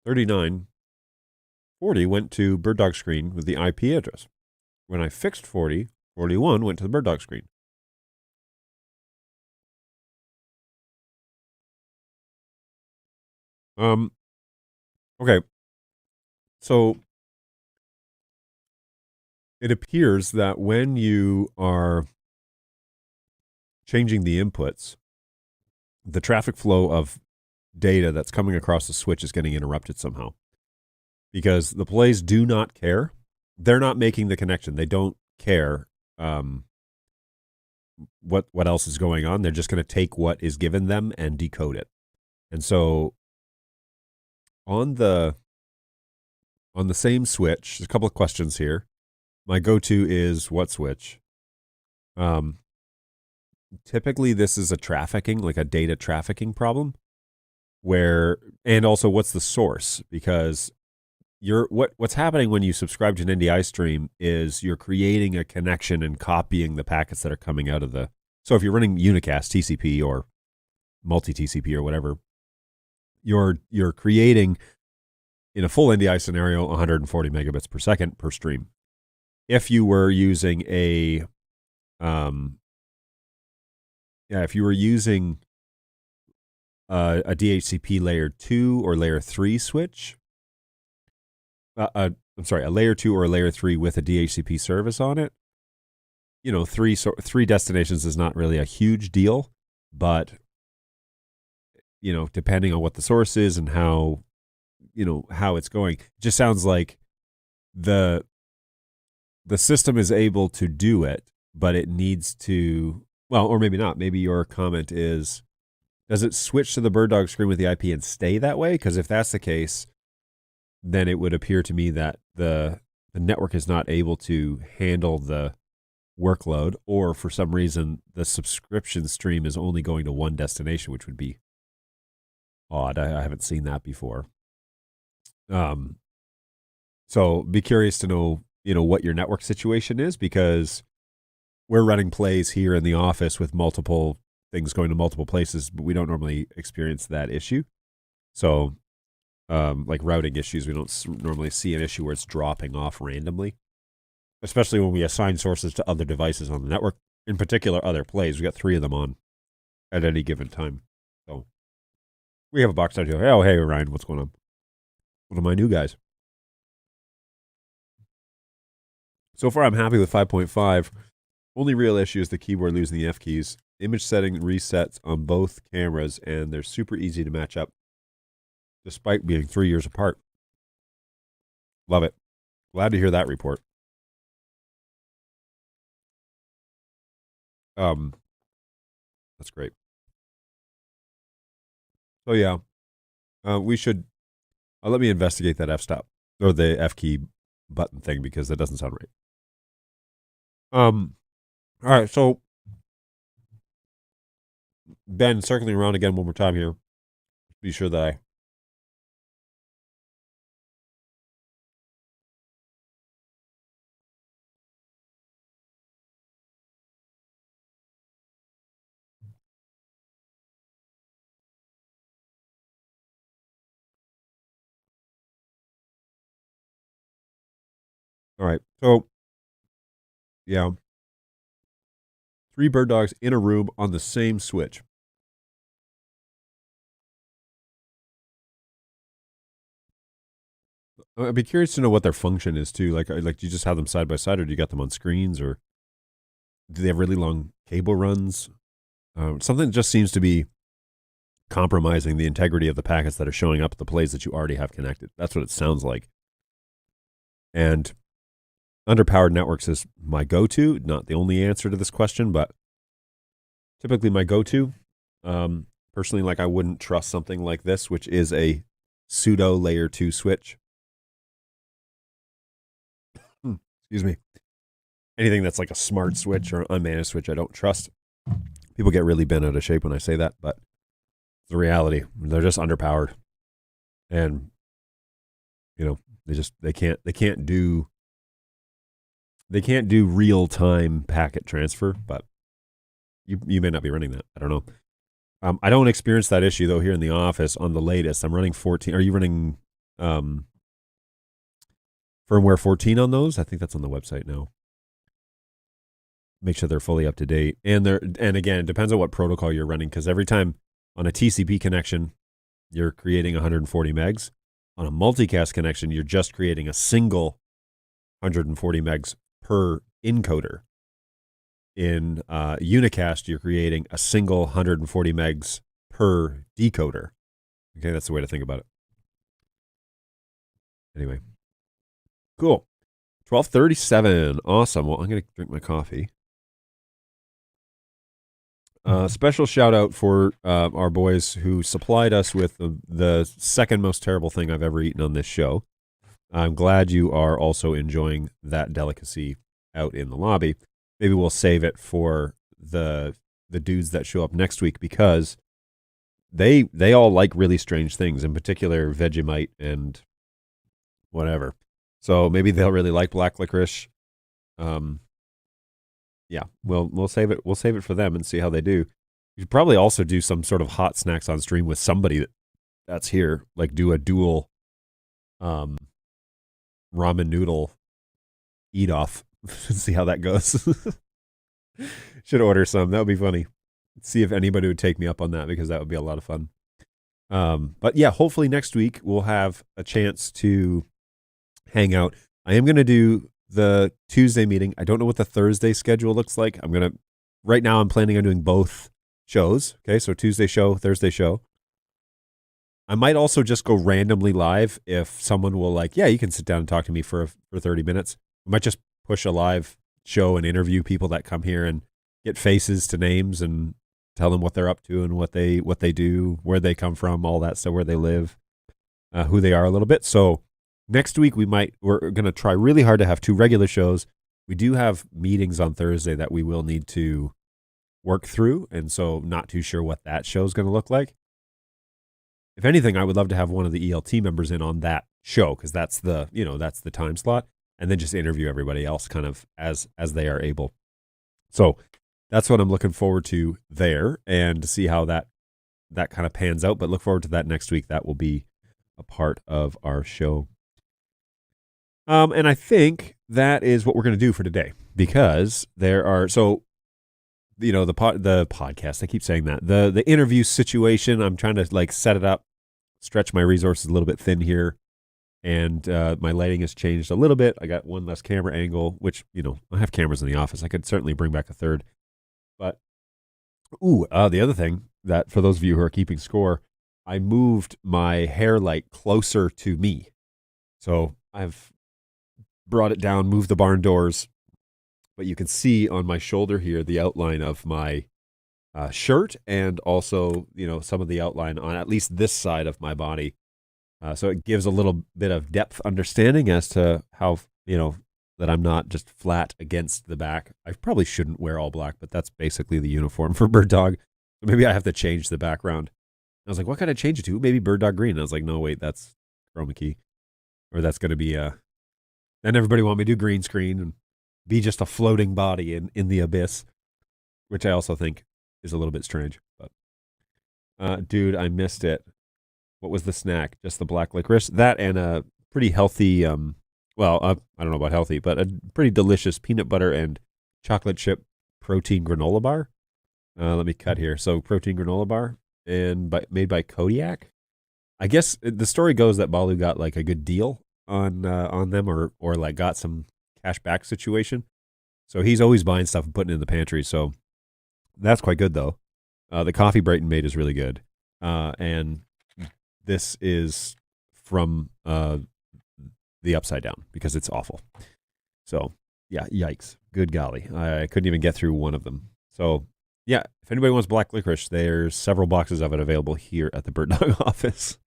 3940 went to BirdDog screen with the IP address. When I fixed 4041 went to the BirdDog screen. Okay. So it appears that when you are changing the inputs, the traffic flow of data that's coming across the switch is getting interrupted somehow. Because the plays do not care. They're not making the connection. They don't care what else is going on. They're just going to take what is given them and decode it. And so on the same switch, there's a couple of questions here. My go-to is what switch? Typically this is a trafficking, like a data trafficking problem, and also what's the source? Because what's happening when you subscribe to an NDI stream is you're creating a connection and copying the packets that are coming out of the. So if you're running unicast TCP or multi-TCP or whatever, you're creating in a full NDI scenario 140 megabits per second per stream. If you were using if you were using a DHCP layer 2 or layer 3 switch, a layer 2 or a layer 3 with a DHCP service on it, three destinations is not really a huge deal, but depending on what the source is and how it's going, it just sounds like the system is able to do it, but it needs to, or maybe not. Maybe your comment is, does it switch to the BirdDog screen with the IP and stay that way? Because if that's the case, then it would appear to me that the network is not able to handle the workload, or for some reason the subscription stream is only going to one destination, which would be odd. I haven't seen that before. So be curious to know, what your network situation is, because we're running plays here in the office with multiple things going to multiple places, but we don't normally experience that issue. So, like routing issues, we don't normally see an issue where it's dropping off randomly, especially when we assign sources to other devices on the network, in particular other plays. We got 3 of them on at any given time. So we have a box out here. Oh, hey, Ryan, what's going on? One of my new guys. So far, I'm happy with 5.5. Only real issue is the keyboard losing the F keys. Image setting resets on both cameras, and they're super easy to match up, despite being 3 years apart. Love it. Glad to hear that report. That's great. So yeah, we should. Let me investigate that F stop or the F key button thing, because that doesn't sound right. All right, so Ben, circling around again one more time here. Be sure that I All right. So, yeah. 3 bird dogs in a room on the same switch. I'd be curious to know what their function is too. Like do you just have them side by side, or do you got them on screens, or do they have really long cable runs? Something just seems to be compromising the integrity of the packets that are showing up at the plays that you already have connected. That's what it sounds like. And underpowered networks is my go-to. Not the only answer to this question, but typically my go-to. Personally, like I wouldn't trust something like this, which is a pseudo layer 2 switch. Excuse me. Anything that's like a smart switch or an unmanaged switch, I don't trust. People get really bent out of shape when I say that, but it's the reality. They're just underpowered, and they can't do real time packet transfer. But you may not be running that. I don't know. I don't experience that issue though here in the office on the latest. I'm running 14. Are you running firmware 14 on those? I think that's on the website now. Make sure they're fully up to date. And again, it depends on what protocol you're running, because every time on a TCP connection, you're creating 140 megs. On a multicast connection, you're just creating a single 140 megs per encoder. In unicast, you're creating a single 140 megs per decoder. Okay, that's the way to think about it. Anyway, cool. 12:37. Awesome. Well, I'm going to drink my coffee. Special shout out for our boys who supplied us with the second most terrible thing I've ever eaten on this show. I'm glad you are also enjoying that delicacy out in the lobby. Maybe we'll save it for the dudes that show up next week, because they all like really strange things, in particular Vegemite and whatever. So maybe they'll really like black licorice. Yeah, we'll save it. We'll save it for them and see how they do. You should probably also do some sort of hot snacks on stream with somebody that's here. Like do a dual ramen noodle eat off. See how that goes. Should order some. That would be funny. See if anybody would take me up on that, because that would be a lot of fun. But yeah, hopefully next week we'll have a chance to hang out. I am going to do the Tuesday meeting. I don't know what the Thursday schedule looks like. Right now I'm planning on doing both shows. Okay, so Tuesday show, Thursday show. I might also just go randomly live if someone will you can sit down and talk to me for 30 minutes. I might just push a live show and interview people that come here and get faces to names and tell them what they're up to and what they do, where they come from, all that stuff, where they live, who they are a little bit. So next week we're going to try really hard to have 2 regular shows. We do have meetings on Thursday that we will need to work through, and so not too sure what that show is going to look like. If anything, I would love to have one of the ELT members in on that show, because that's the time slot, and then just interview everybody else kind of as they are able. So that's what I'm looking forward to there, and to see how that kind of pans out. But look forward to that next week. That will be a part of our show. And I think that is what we're going to do for today, because the podcast, I keep saying that, the interview situation, I'm trying to set it up, stretch my resources a little bit thin here, and my lighting has changed a little bit. I got one less camera angle, which, I have cameras in the office. I could certainly bring back a third. But, the other thing, that for those of you who are keeping score, I moved my hair light closer to me. So I've brought it down, moved the barn doors, but you can see on my shoulder here the outline of my shirt, and also, some of the outline on at least this side of my body. So it gives a little bit of depth understanding as to how, that I'm not just flat against the back. I probably shouldn't wear all black, but that's basically the uniform for BirdDog. So maybe I have to change the background. I was like, what can I change it to? Maybe BirdDog green. And I was like, no, wait, that's chroma key. Or that's going to be then everybody want me to do green screen and be just a floating body in the abyss, which I also think is a little bit strange. But dude, I missed it. What was the snack? Just the black licorice? That and a pretty healthy well, I don't know about healthy, but a pretty delicious peanut butter and chocolate chip protein granola bar. Let me cut here. So protein granola bar and made by Kodiak. I guess the story goes that Balu got like a good deal on them, or like got some cash back situation. So he's always buying stuff and putting it in the pantry. So that's quite good though. The coffee Brayton made is really good, and this is from the Upside Down because it's awful. So yeah, yikes, good golly, I couldn't even get through one of them. So yeah, if anybody wants black licorice, there's several boxes of it available here at the BirdDog office.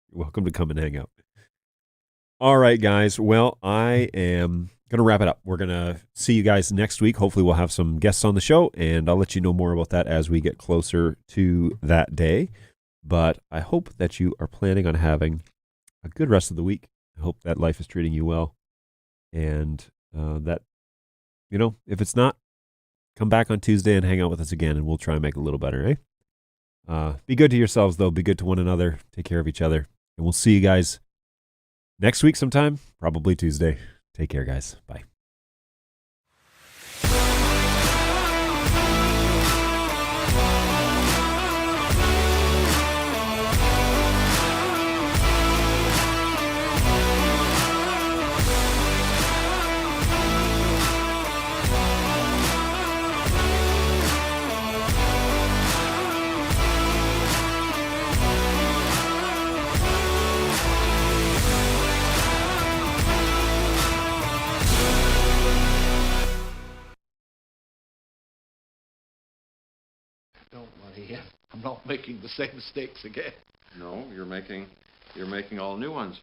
You're welcome to come and hang out. All right, guys. Well, I am going to wrap it up. We're going to see you guys next week. Hopefully, we'll have some guests on the show, and I'll let you know more about that as we get closer to that day. But I hope that you are planning on having a good rest of the week. I hope that life is treating you well, and that, if it's not, come back on Tuesday and hang out with us again, and we'll try and make it a little better, eh? Be good to yourselves, though. Be good to one another. Take care of each other. And we'll see you guys next week sometime, probably Tuesday. Take care, guys. Bye. Don't worry, I'm not making the same mistakes again. No, you're making all new ones.